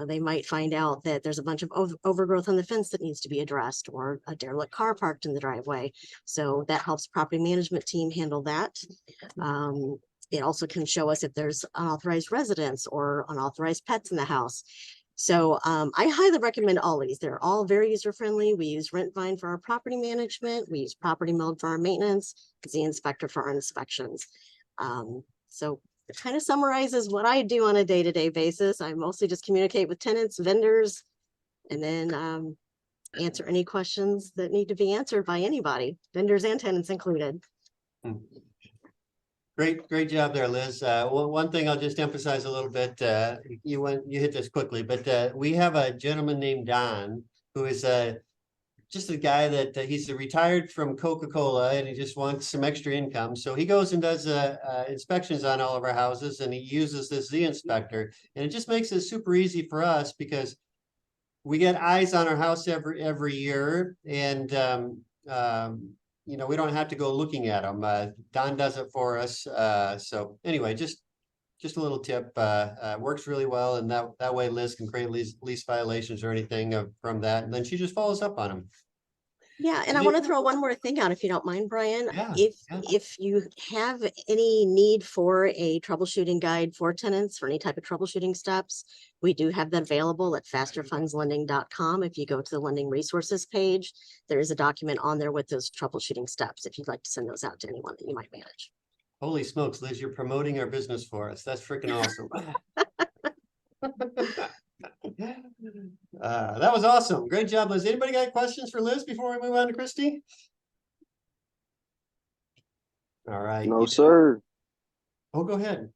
Speaker 3: They might find out that there's a bunch of overgrowth on the fence that needs to be addressed, or a derelict car parked in the driveway. So that helps property management team handle that. It also can show us if there's unauthorized residents or unauthorized pets in the house. So I highly recommend all these. They're all very user-friendly. We use Rentvine for our property management. We use Property Meld for our maintenance, Z Inspector for our inspections. So it kind of summarizes what I do on a day-to-day basis. I mostly just communicate with tenants, vendors, and then answer any questions that need to be answered by anybody, vendors and tenants included.
Speaker 1: Great job there, Liz. One thing I'll just emphasize a little bit, you hit this quickly, but we have a gentleman named Don who is just a guy that he's retired from Coca-Cola and he just wants some extra income. So he goes and does inspections on all of our houses, and he uses this Z Inspector, and it just makes it super easy for us because we get eyes on our house every year, and you know, we don't have to go looking at them. Don does it for us. So anyway, just a little tip, works really well. And that way Liz can create lease violations or anything from that. And then she just follows up on them.
Speaker 3: Yeah, and I want to throw one more thing out, if you don't mind, Brian.
Speaker 1: Yeah,
Speaker 3: If you have any need for a troubleshooting guide for tenants for any type of troubleshooting steps, we do have that available at FasterFundsLending.com. If you go to the lending resources page, there is a document on there with those troubleshooting steps if you'd like to send those out to anyone that you might manage.
Speaker 1: Holy smokes, Liz, you're promoting our business for us. That's freaking awesome. That was awesome. Great job, Liz. Anybody got questions for Liz before we move on to Christy? All right.
Speaker 9: No, sir.
Speaker 1: Oh, go ahead.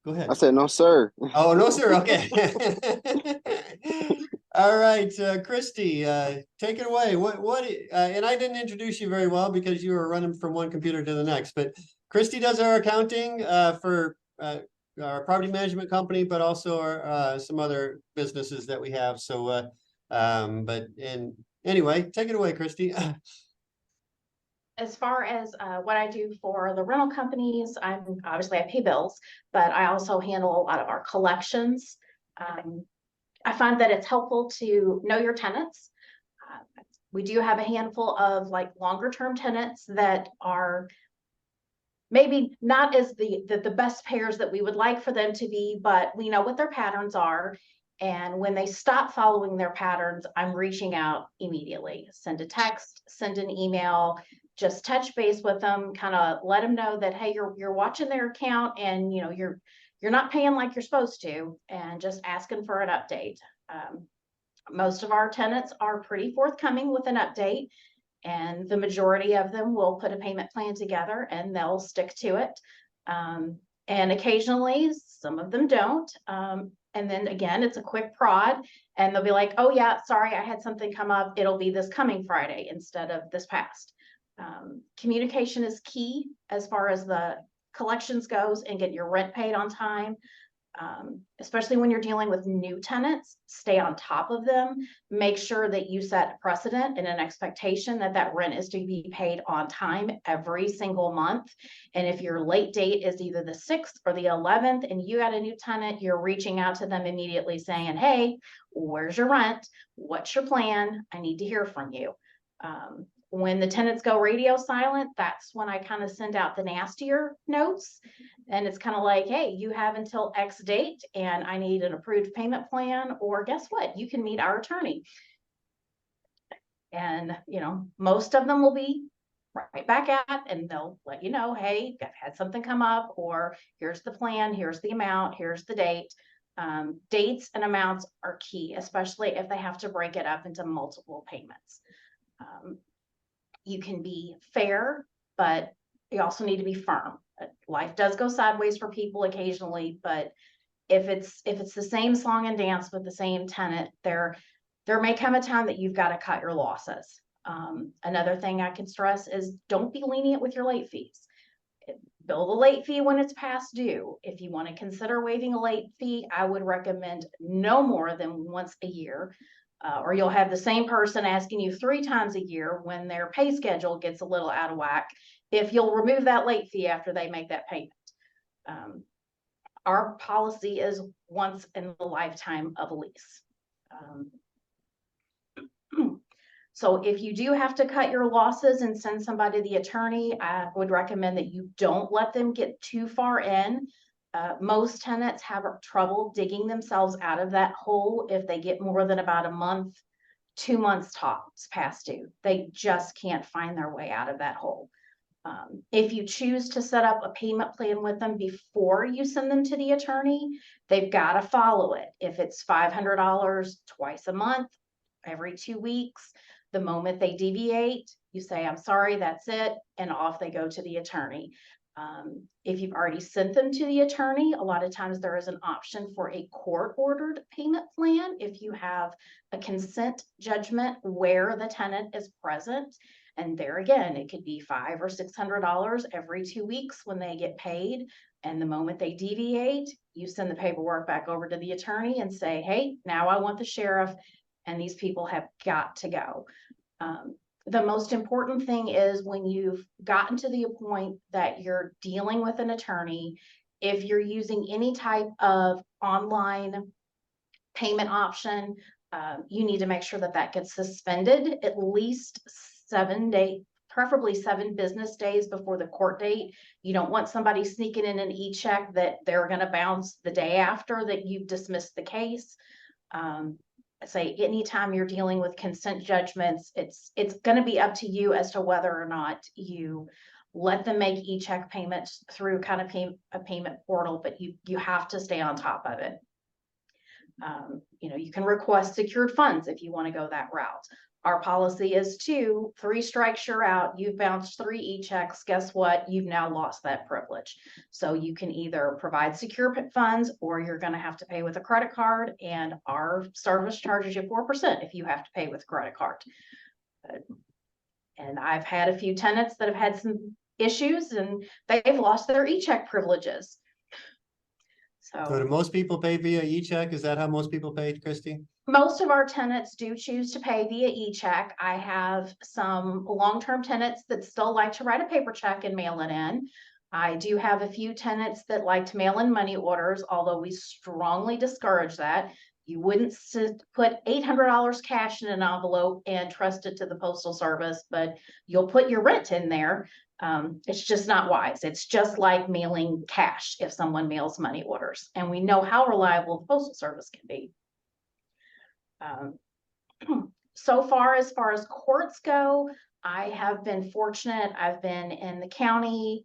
Speaker 1: Go ahead.
Speaker 9: I said no, sir.
Speaker 1: Oh, no, sir. Okay. All right, Christy, take it away. And I didn't introduce you very well because you were running from one computer to the next, but Christy does our accounting for our property management company, but also our, some other businesses that we have. So, anyway, take it away, Christy.
Speaker 10: As far as what I do for the rental companies, obviously I pay bills, but I also handle a lot of our collections. I find that it's helpful to know your tenants. We do have a handful of like longer term tenants that are maybe not as the best payers that we would like for them to be, but we know what their patterns are. And when they stop following their patterns, I'm reaching out immediately. Send a text, send an email, just touch base with them, kind of let them know that, hey, you're watching their account and you know you're not paying like you're supposed to, and just asking for an update. Most of our tenants are pretty forthcoming with an update, and the majority of them will put a payment plan together and they'll stick to it. And occasionally some of them don't. And then again, it's a quick prod and they'll be like, oh yeah, sorry, I had something come up. It'll be this coming Friday instead of this past. Communication is key as far as the collections goes and get your rent paid on time. Especially when you're dealing with new tenants, stay on top of them. Make sure that you set a precedent and an expectation that rent is to be paid on time every single month. And if your late date is either the 6th or the 11th and you got a new tenant, you're reaching out to them immediately saying, hey, where's your rent? What's your plan? I need to hear from you. When the tenants go radio silent, that's when I kind of send out the nastier notes. And it's kind of like, hey, you have until X date and I need an approved payment plan, or guess what? You can meet our attorney. And, you know, most of them will be right back at, and they'll let you know, hey, I've had something come up, or here's the plan, here's the amount, here's the date. Dates and amounts are key, especially if they have to break it up into multiple payments. You can be fair, but you also need to be firm. Life does go sideways for people occasionally, but if it's the same song and dance with the same tenant, there may come a time that you've got to cut your losses. Another thing I can stress is don't be lenient with your late fees. Bill the late fee when it's past due. If you want to consider waiving a late fee, I would recommend no more than once a year. Or you'll have the same person asking you 3 times a year when their pay schedule gets a little out of whack, if you'll remove that late fee after they make that payment. Our policy is once in the lifetime of a lease. So if you do have to cut your losses and send somebody to the attorney, I would recommend that you don't let them get too far in. Most tenants have trouble digging themselves out of that hole if they get more than about a month, 2 months tops past due. They just can't find their way out of that hole. If you choose to set up a payment plan with them before you send them to the attorney, they've got to follow it. If it's $500 twice a month, every 2 weeks, the moment they deviate, you say, I'm sorry, that's it, and off they go to the attorney. If you've already sent them to the attorney, a lot of times there is an option for a court-ordered payment plan if you have a consent judgment where the tenant is present. And there again, it could be $500 or $600 every 2 weeks when they get paid. And the moment they deviate, you send the paperwork back over to the attorney and say, hey, now I want the sheriff, and these people have got to go. The most important thing is when you've gotten to the point that you're dealing with an attorney, if you're using any type of online payment option, you need to make sure that that gets suspended at least 7 days, preferably 7 business days before the court date. You don't want somebody sneaking in an e-check that they're going to bounce the day after that you've dismissed the case. Say anytime you're dealing with consent judgments, it's going to be up to you as to whether or not you let them make e-check payments through kind of a payment portal, but you have to stay on top of it. You know, you can request secured funds if you want to go that route. Our policy is 2, 3 strikes, you're out. You've bounced 3 e-checks. Guess what? You've now lost that privilege. So you can either provide secure funds or you're going to have to pay with a credit card, and our service charges you 4% if you have to pay with a credit card. And I've had a few tenants that have had some issues and they've lost their e-check privileges.
Speaker 1: So do most people pay via e-check? Is that how most people pay, Christy?
Speaker 10: Most of our tenants do choose to pay via e-check. I have some long-term tenants that still like to write a paper check and mail it in. I do have a few tenants that like to mail in money orders, although we strongly discourage that. You wouldn't put $800 cash in an envelope and trust it to the postal service, but you'll put your rent in there. It's just not wise. It's just like mailing cash if someone mails money orders, and we know how reliable the postal service can be. So far as courts go, I have been fortunate. I've been in the county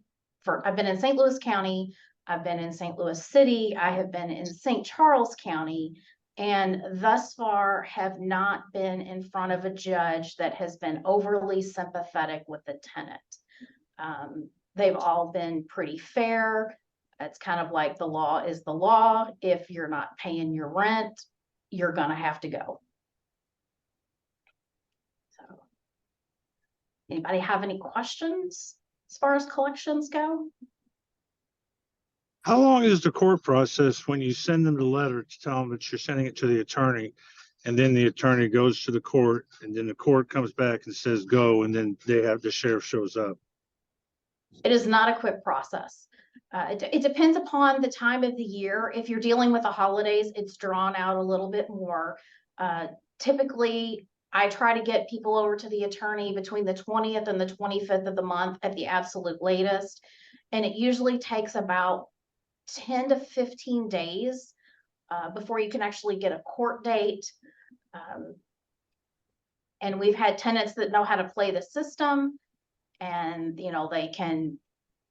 Speaker 10: I've been in St. Louis County. I've been in St. Louis City. I have been in St. Charles County, and thus far have not been in front of a judge that has been overly sympathetic with the tenant. They've all been pretty fair. It's kind of like the law is the law. If you're not paying your rent, you're going to have to go. So, anybody have any questions as far as collections go?
Speaker 9: How long is the court process when you send them the letter to tell them that you're sending it to the attorney, and then the attorney goes to the court, and then the court comes back and says go, and then the sheriff shows up?
Speaker 10: It is not a quick process. It depends upon the time of the year. If you're dealing with the holidays, it's drawn out a little bit more. Typically, I try to get people over to the attorney between the 20th and the 25th of the month at the absolute latest. And it usually takes about 10 to 15 days before you can actually get a court date. And we've had tenants that know how to play the system, and you know,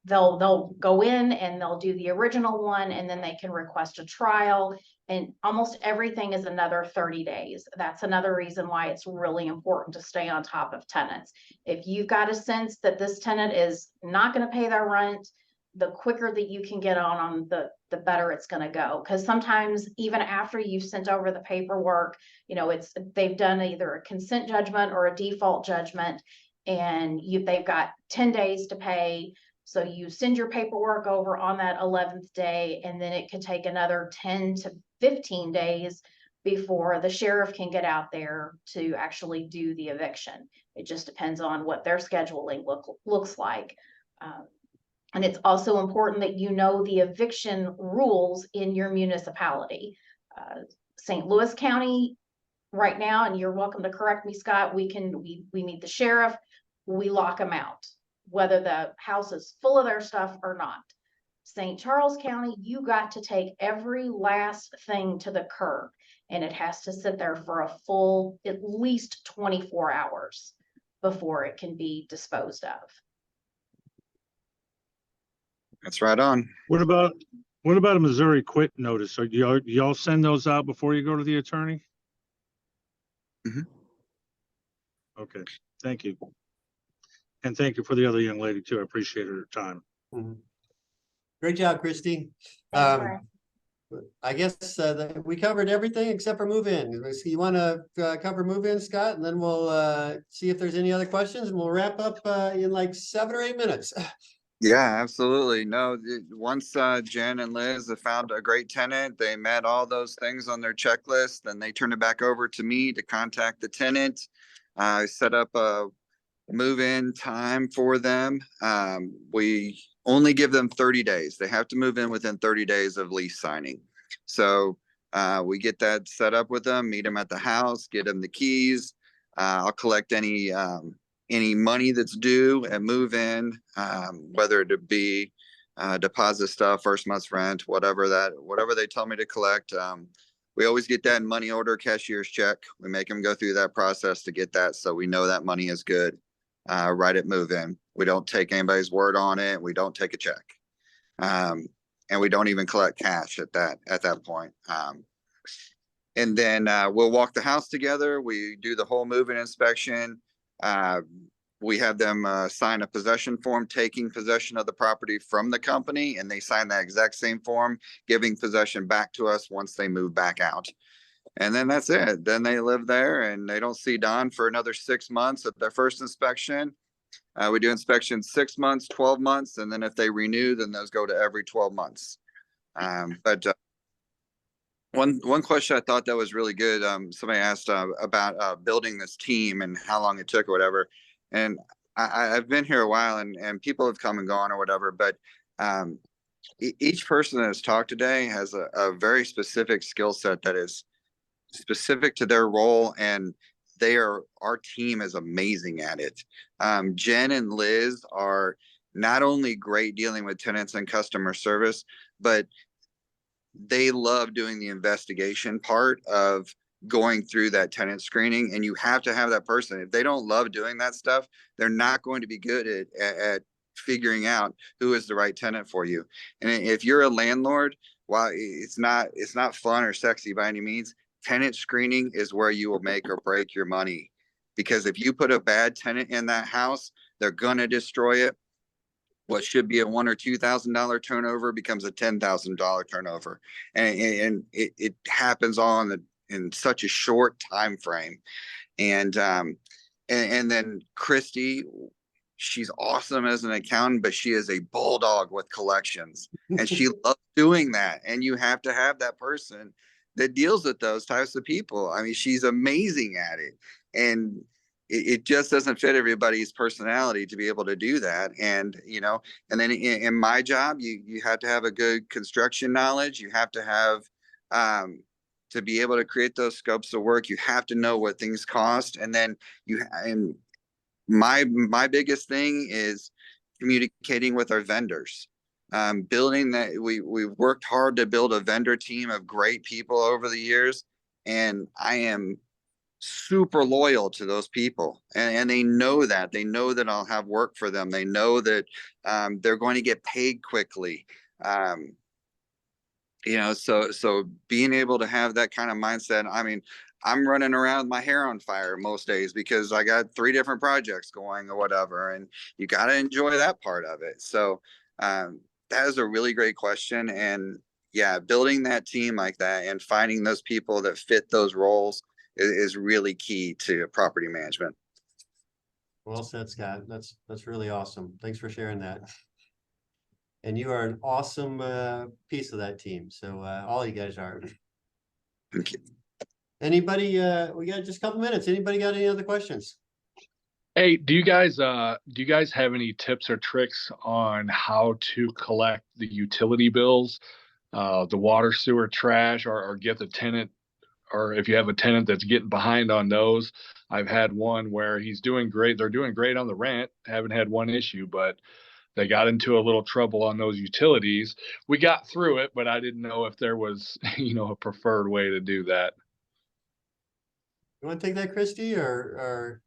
Speaker 10: they'll go in and they'll do the original one, and then they can request a trial, and almost everything is another 30 days. That's another reason why it's really important to stay on top of tenants. If you've got a sense that this tenant is not going to pay their rent, the quicker that you can get on the better it's going to go. Because sometimes even after you've sent over the paperwork, you know, they've done either a consent judgment or a default judgment, and they've got 10 days to pay. So you send your paperwork over on that 11th day, and then it could take another 10 to 15 days before the sheriff can get out there to actually do the eviction. It just depends on what their scheduling looks like. And it's also important that you know the eviction rules in your municipality. St. Louis County right now, and you're welcome to correct me, Scott, we meet the sheriff, we lock them out, whether the house is full of their stuff or not. St. Charles County, you got to take every last thing to the curb, and it has to sit there for a full at least 24 hours before it can be disposed of.
Speaker 4: That's right on.
Speaker 9: What about a Missouri quit notice? Do y'all send those out before you go to the attorney?
Speaker 4: Mhm.
Speaker 9: Okay, thank you. And thank you for the other young lady too. I appreciate her time.
Speaker 1: Great job, Christy.
Speaker 10: Right.
Speaker 1: I guess we covered everything except for move-in. So you want to cover move-in, Scott, and then we'll see if there's any other questions, and we'll wrap up in like 7 or 8 minutes.
Speaker 4: Yeah, absolutely. No, once Jen and Liz have found a great tenant, they met all those things on their checklist, then they turn it back over to me to contact the tenant. I set up a move-in time for them. We only give them 30 days. They have to move in within 30 days of lease signing. So we get that set up with them, meet them at the house, get them the keys. I'll collect any money that's due and move in, whether it be deposit stuff, first month's rent, whatever they tell me to collect. We always get that in money order, cashier's check. We make them go through that process to get that, so we know that money is good right at move in. We don't take anybody's word on it. We don't take a check, and we don't even collect cash at that point. And then we'll walk the house together. We do the whole move-in inspection. We have them sign a possession form, taking possession of the property from the company, and they sign that exact same form, giving possession back to us once they move back out. And then that's it. Then they live there and they don't see Don for another 6 months at their first inspection. We do inspections 6 months, 12 months, and then if they renew, then those go to every 12 months. But one question I thought that was really good. Somebody asked about building this team and how long it took or whatever. And I've been here a while and people have come and gone or whatever, but each person that's talked today has a very specific skill set that is specific to their role, and our team is amazing at it. Jen and Liz are not only great dealing with tenants and customer service, but they love doing the investigation part of going through that tenant screening. And you have to have that person. If they don't love doing that stuff, they're not going to be good at figuring out who is the right tenant for you. And if you're a landlord, while it's not fun or sexy by any means, tenant screening is where you will make or break your money. Because if you put a bad tenant in that house, they're gonna destroy it. What should be a $1,000 or $2,000 turnover becomes a $10,000 turnover, and it happens all in such a short time frame. And then Christy, she's awesome as an accountant, but she is a bulldog with collections, and she loves doing that. And you have to have that person that deals with those types of people. I mean, she's amazing at it, and it just doesn't fit everybody's personality to be able to do that. And and then in my job, you have to have a good construction knowledge. You have to have to be able to create those scopes of work. You have to know what things cost, and then my biggest thing is communicating with our vendors. Building that, we've worked hard to build a vendor team of great people over the years, and I am super loyal to those people, and they know that I'll have work for them. They know that they're going to get paid quickly. So being able to have that kind of mindset. I mean, I'm running around with my hair on fire most days because I got 3 different projects going or whatever, and you got to enjoy that part of it. So that is a really great question. And yeah, building that team like that and finding those people that fit those roles is really key to property management.
Speaker 1: Well said, Scott. That's really awesome. Thanks for sharing that. And you are an awesome piece of that team. So all you guys are.
Speaker 4: Thank you.
Speaker 1: Anybody? We got just a couple minutes. Anybody got any other questions?
Speaker 11: Hey, do you guys have any tips or tricks on how to collect the utility bills, the water, sewer, trash, or get the tenant, or if you have a tenant that's getting behind on those? I've had one where he's doing great. They're doing great on the rent. Haven't had one issue, but they got into a little trouble on those utilities. We got through it, but I didn't know if there was, a preferred way to do that.
Speaker 1: You want to take that, Christy, or?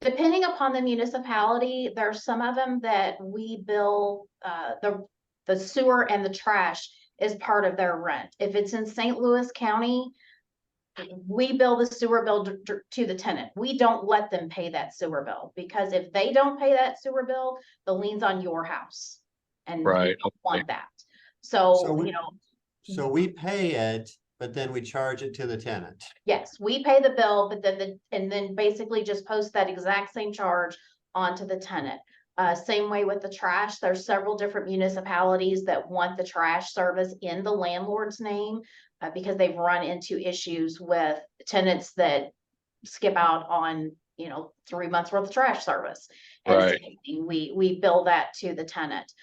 Speaker 10: Depending upon the municipality, there's some of them that we bill the sewer and the trash is part of their rent. If it's in St. Louis County, we bill the sewer bill to the tenant. We don't let them pay that sewer bill, because if they don't pay that sewer bill, the lien's on your house, and
Speaker 11: Right.
Speaker 10: we don't want that. So
Speaker 1: we pay it, but then we charge it to the tenant.
Speaker 10: yes, we pay the bill, but then basically just post that exact same charge onto the tenant. Same way with the trash. There's several different municipalities that want the trash service in the landlord's name because they've run into issues with tenants that skip out on 3 months worth of trash service. And
Speaker 11: Right.
Speaker 10: same thing, we bill that to the tenant.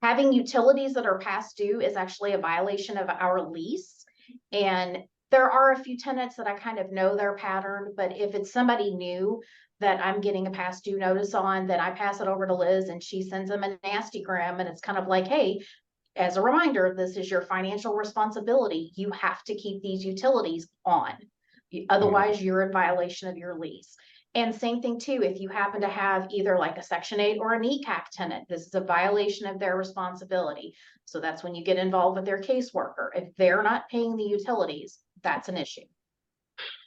Speaker 10: Having utilities that are past due is actually a violation of our lease. And there are a few tenants that I kind of know their pattern, but if it's somebody new that I'm getting a past due notice on, then I pass it over to Liz and she sends them a nasty gram. And it's kind of like, hey, as a reminder, this is your financial responsibility. You have to keep these utilities on. Otherwise, you're in violation of your lease. And same thing too, if you happen to have either like a Section 8 or an ECAC tenant, this is a violation of their responsibility. So that's when you get involved with their caseworker. If they're not paying the utilities, that's an issue.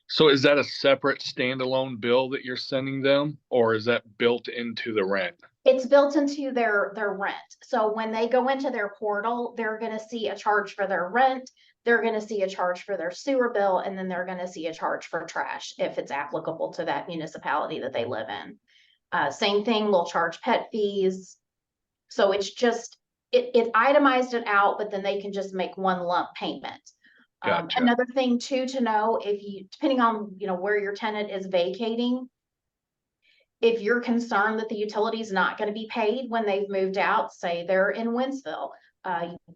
Speaker 11: So is that a separate standalone bill that you're sending them, or is that built into the rent?
Speaker 10: It's built into their rent. So when they go into their portal, they're going to see a charge for their rent. They're going to see a charge for their sewer bill, and then they're going to see a charge for trash if it's applicable to that municipality that they live in. Same thing, they'll charge pet fees. So it's just, it itemized it out, but then they can just make one lump payment.
Speaker 11: Gotcha.
Speaker 10: Another thing too to know, if you, depending on, where your tenant is vacating, if you're concerned that the utility is not going to be paid when they've moved out, say they're in Winsville,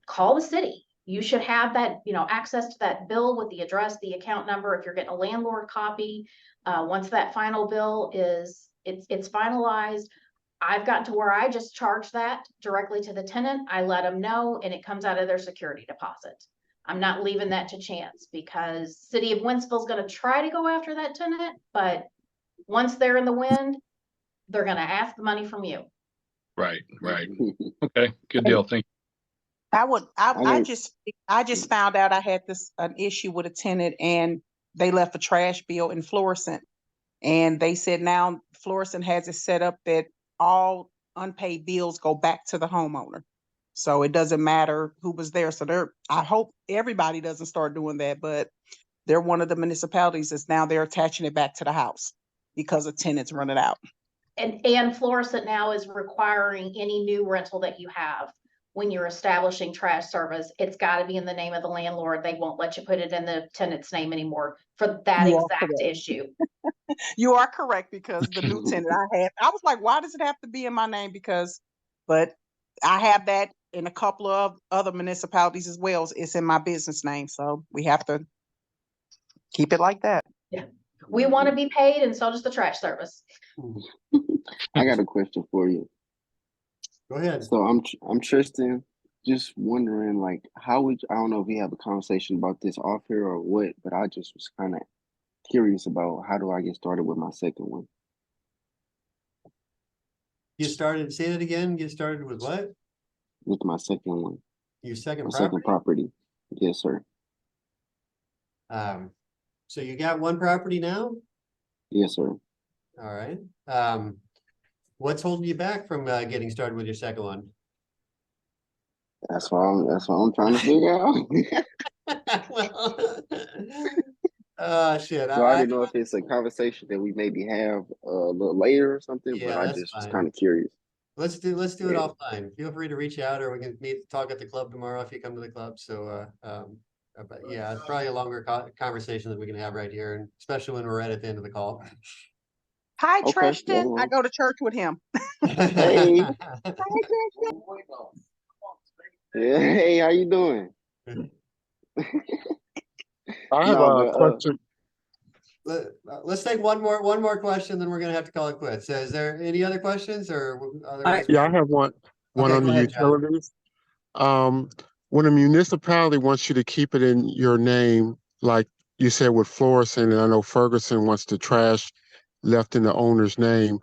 Speaker 10: call the city. You should have that, access to that bill with the address, the account number. If you're getting a landlord copy, once that final bill is, it's finalized, I've gotten to where I just charge that directly to the tenant. I let them know, and it comes out of their security deposit. I'm not leaving that to chance, because City of Winsville is going to try to go after that tenant, but once they're in the wind, they're going to ask the money from you.
Speaker 11: Right. Okay, good deal. Thank you.
Speaker 12: I just found out I had an issue with a tenant, and they left a trash bill in Florissant. And they said now Florissant has it set up that all unpaid bills go back to the homeowner. So it doesn't matter who was there. So I hope everybody doesn't start doing that, but they're one of the municipalities that's now they're attaching it back to the house because a tenant's running out.
Speaker 10: And Florissant now is requiring any new rental that you have, when you're establishing trash service, it's got to be in the name of the landlord. They won't let you put it in the tenant's name anymore for that exact issue.
Speaker 12: You are correct, because the new tenant I was like, why does it have to be in my name? But I have that in a couple of other municipalities as well. It's in my business name. So we have to keep it like that.
Speaker 10: Yeah. We want to be paid, and so does the trash service.
Speaker 13: I got a question for you.
Speaker 1: Go ahead.
Speaker 13: So I'm Tristan. Just wondering, like, I don't know if we have a conversation about this off here or what, but I just was kind of curious about how do I get started with my second one?
Speaker 1: Say that again. Get started with what?
Speaker 13: With my second one.
Speaker 1: Your second
Speaker 13: My
Speaker 1: property?
Speaker 13: second property. Yes, sir.
Speaker 1: So you got one property now?
Speaker 13: Yes, sir.
Speaker 1: All right. What's holding you back from getting started with your second one?
Speaker 13: That's what I'm trying to figure out.
Speaker 1: Well, shit.
Speaker 13: So I don't know if it's a conversation that we maybe have a little later or something,
Speaker 1: Yeah,
Speaker 13: but I
Speaker 1: that's
Speaker 13: just was
Speaker 1: fine.
Speaker 13: kind of curious.
Speaker 1: Let's do it offline. Feel free to reach out, or we can talk at the club tomorrow if you come to the club. So, but yeah, it's probably a longer conversation that we can have right here, and especially when we're right at the end of the call.
Speaker 12: Hi,
Speaker 13: Okay,
Speaker 12: Tristan.
Speaker 13: well,
Speaker 12: I go to church with him.
Speaker 13: Hey. Yeah, hey, how you doing?
Speaker 6: I have a question.
Speaker 1: Let's take one more question, then we're gonna have to call it quits. So is there any other questions, or otherwise?
Speaker 6: Yeah, I have one
Speaker 1: Okay,
Speaker 6: on
Speaker 1: go
Speaker 6: the
Speaker 1: ahead, John.
Speaker 6: utilities. When a municipality wants you to keep it in your name, like you said with Florissant, and I know Ferguson wants the trash left in the owner's name,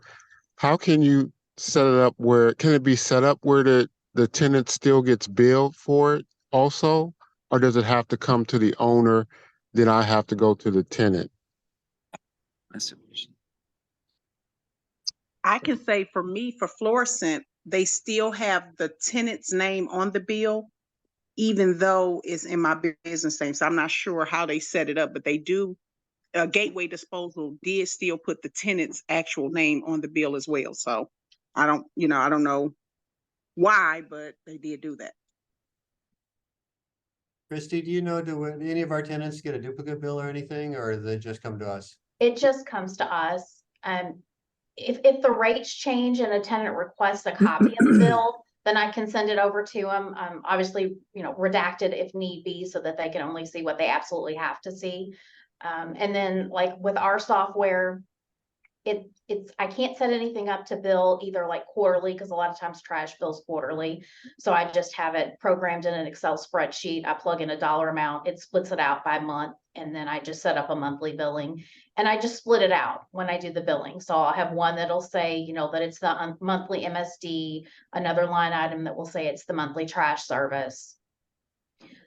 Speaker 6: how can you set it up can it be set up where the tenant still gets billed for it also? Or does it have to come to the owner, then I have to go to the tenant?
Speaker 12: I can say for me, for Florissant, they still have the tenant's name on the bill, even though it's in my business name. So I'm not sure how they set it up, but they do. Gateway Disposal did still put the tenant's actual name on the bill as well. So I don't know why, but they did do that.
Speaker 1: Christy, do you know, do any of our tenants get a duplicate bill or anything, or do they just come to us?
Speaker 10: it just comes to us. If the rates change and a tenant requests a copy of the bill, then I can send it over to them. Obviously, you know, redacted if need be, so that they can only see what they absolutely have to see. And then like with our software, I can't set anything up to bill either like quarterly, because a lot of times trash bills quarterly. So I just have it programmed in an Excel spreadsheet. I plug in a dollar amount, it splits it out by month, and then I just set up a monthly billing, and I just split it out when I do the billing. So I'll have one that'll say, you know, that it's the monthly MSD, another line item that will say it's the monthly trash service.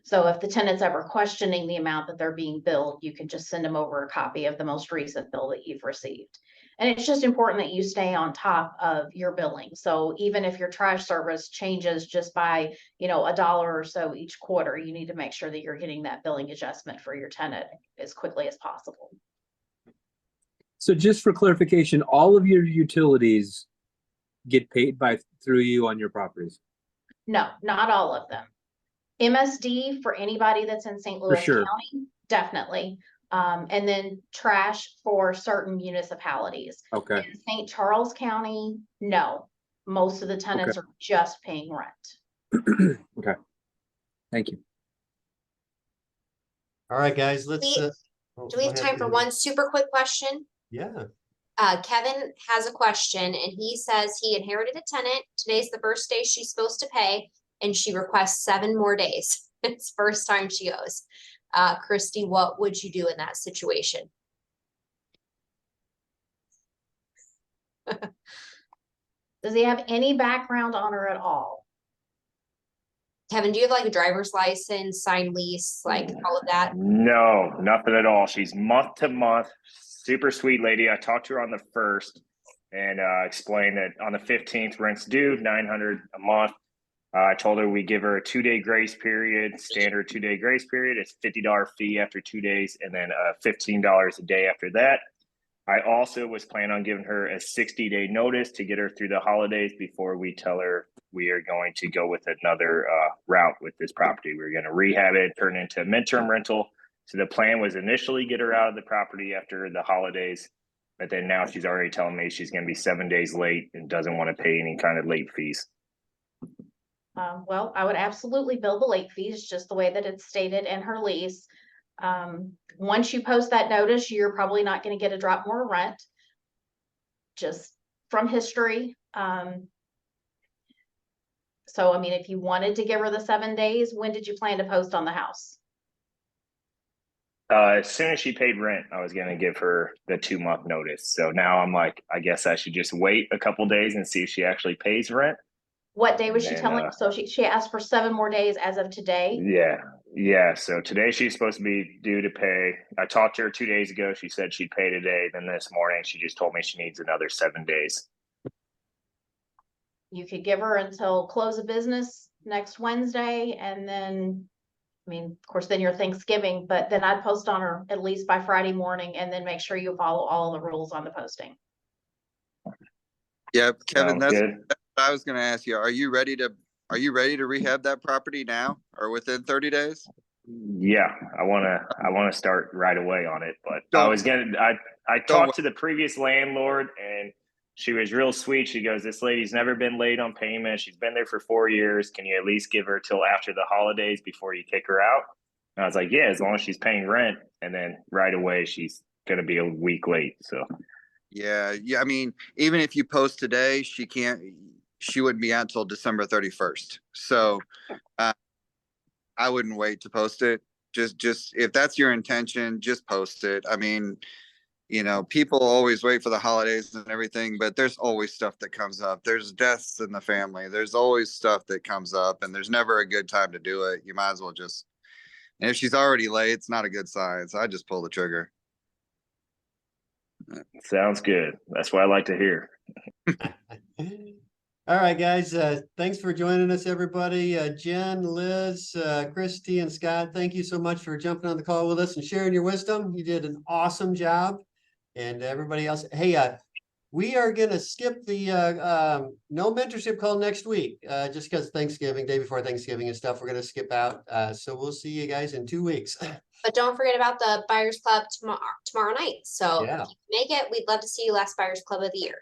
Speaker 10: So if the tenant's ever questioning the amount that they're being billed, you can just send them over a copy of the most recent bill that you've received. And it's just important that you stay on top of your billing. So even if your trash service changes just by, you know, $1 or so each quarter, you need to make sure that you're getting that billing adjustment for your tenant as quickly as possible.
Speaker 14: So just for clarification, all of your utilities get paid through you on your properties?
Speaker 10: No, not all of them. MSD for anybody that's in St. Louis County, definitely. And then trash for certain municipalities.
Speaker 14: Okay.
Speaker 10: In St. Charles County, no. Most of the tenants are just paying rent.
Speaker 14: Okay. Thank you.
Speaker 1: All right, guys, let's.
Speaker 15: Do we have time for one super quick question?
Speaker 1: Yeah.
Speaker 15: Kevin has a question, and he says he inherited a tenant. Today's the first day she's supposed to pay, and she requests 7 more days. It's the first time she owes. Christy, what would you do in that situation?
Speaker 10: Does he have any background on her at all?
Speaker 15: Kevin, do you have like a driver's license, signed lease, like all of that?
Speaker 16: No, nothing at all. She's month to month, super sweet lady. I talked to her on the 1st and explained that on the 15th rent's due, $900 a month. I told her we give her a 2-day grace period, standard 2-day grace period. It's $50 fee after 2 days, and then $15 a day after that. I also was planning on giving her a 60-day notice to get her through the holidays before we tell her we are going to go with another route with this property. We're going to rehab it, turn it into a midterm rental. So the plan was initially get her out of the property after the holidays, but then now she's already telling me she's going to be 7 days late and doesn't want to pay any kind of late fees.
Speaker 10: Well, I would absolutely bill the late fees just the way that it's stated in her lease. Once you post that notice, you're probably not going to get a drop more rent, just from history. So, I mean, if you wanted to give her the 7 days, when did you plan to post on the house?
Speaker 16: As soon as she paid rent, I was going to give her the 2-month notice. So now I'm like, I guess I should just wait a couple days and see if she actually pays rent.
Speaker 10: What day was she telling? So she asked for 7 more days as of today.
Speaker 16: Yeah. So today she's supposed to be due to pay. I talked to her 2 days ago. She said she'd pay today. Then this morning she just told me she needs another 7 days.
Speaker 10: You could give her until close of business next Wednesday, and then, I mean, of course, then your Thanksgiving, but then I'd post on her at least by Friday morning, and then make sure you follow all the rules on the posting.
Speaker 4: Yeah, Kevin, that's
Speaker 16: good.
Speaker 4: what I was going to ask you. Are you ready to rehab that property now or within 30 days?
Speaker 16: Yeah, I want to start right away on it, but I talked to the previous landlord and she was real sweet. She goes, "This lady's never been late on payment. She's been there for 4 years. Can you at least give her till after the holidays before you kick her out?" And I was like, "Yeah, as long as she's paying rent." And then right away, she's going to be a week late. So
Speaker 4: Yeah. I mean, even if you post today, she wouldn't be out until December 31st. So I wouldn't wait to post it. Just if that's your intention, just post it. I mean, you know, people always wait for the holidays and everything, but there's always stuff that comes up. There's deaths in the family. There's always stuff that comes up, and there's never a good time to do it. You might as well just, and if she's already late, it's not a good sign. So I just pull the trigger.
Speaker 16: sounds good. That's what I like to hear.
Speaker 1: All right, guys. Thanks for joining us, everybody. Jen, Liz, Christy, and Scott, thank you so much for jumping on the call with us and sharing your wisdom. You did an awesome job. And everybody else, hey, we are gonna skip the no mentorship call next week, just because Thanksgiving, day before Thanksgiving and stuff, we're gonna skip out. So we'll see you guys in 2 weeks.
Speaker 15: But don't forget about the Buyers Club tomorrow night. So
Speaker 1: Yeah.
Speaker 15: if you make it, we'd love to see you last Buyers Club of the year.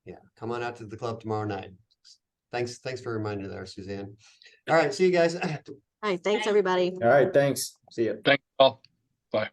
Speaker 1: Yeah, come on out to the club tomorrow night. Thanks for reminding me there, Suzanne. All right, see you guys.
Speaker 3: All right, thanks, everybody.
Speaker 8: All right, thanks. See you.
Speaker 11: Thanks all.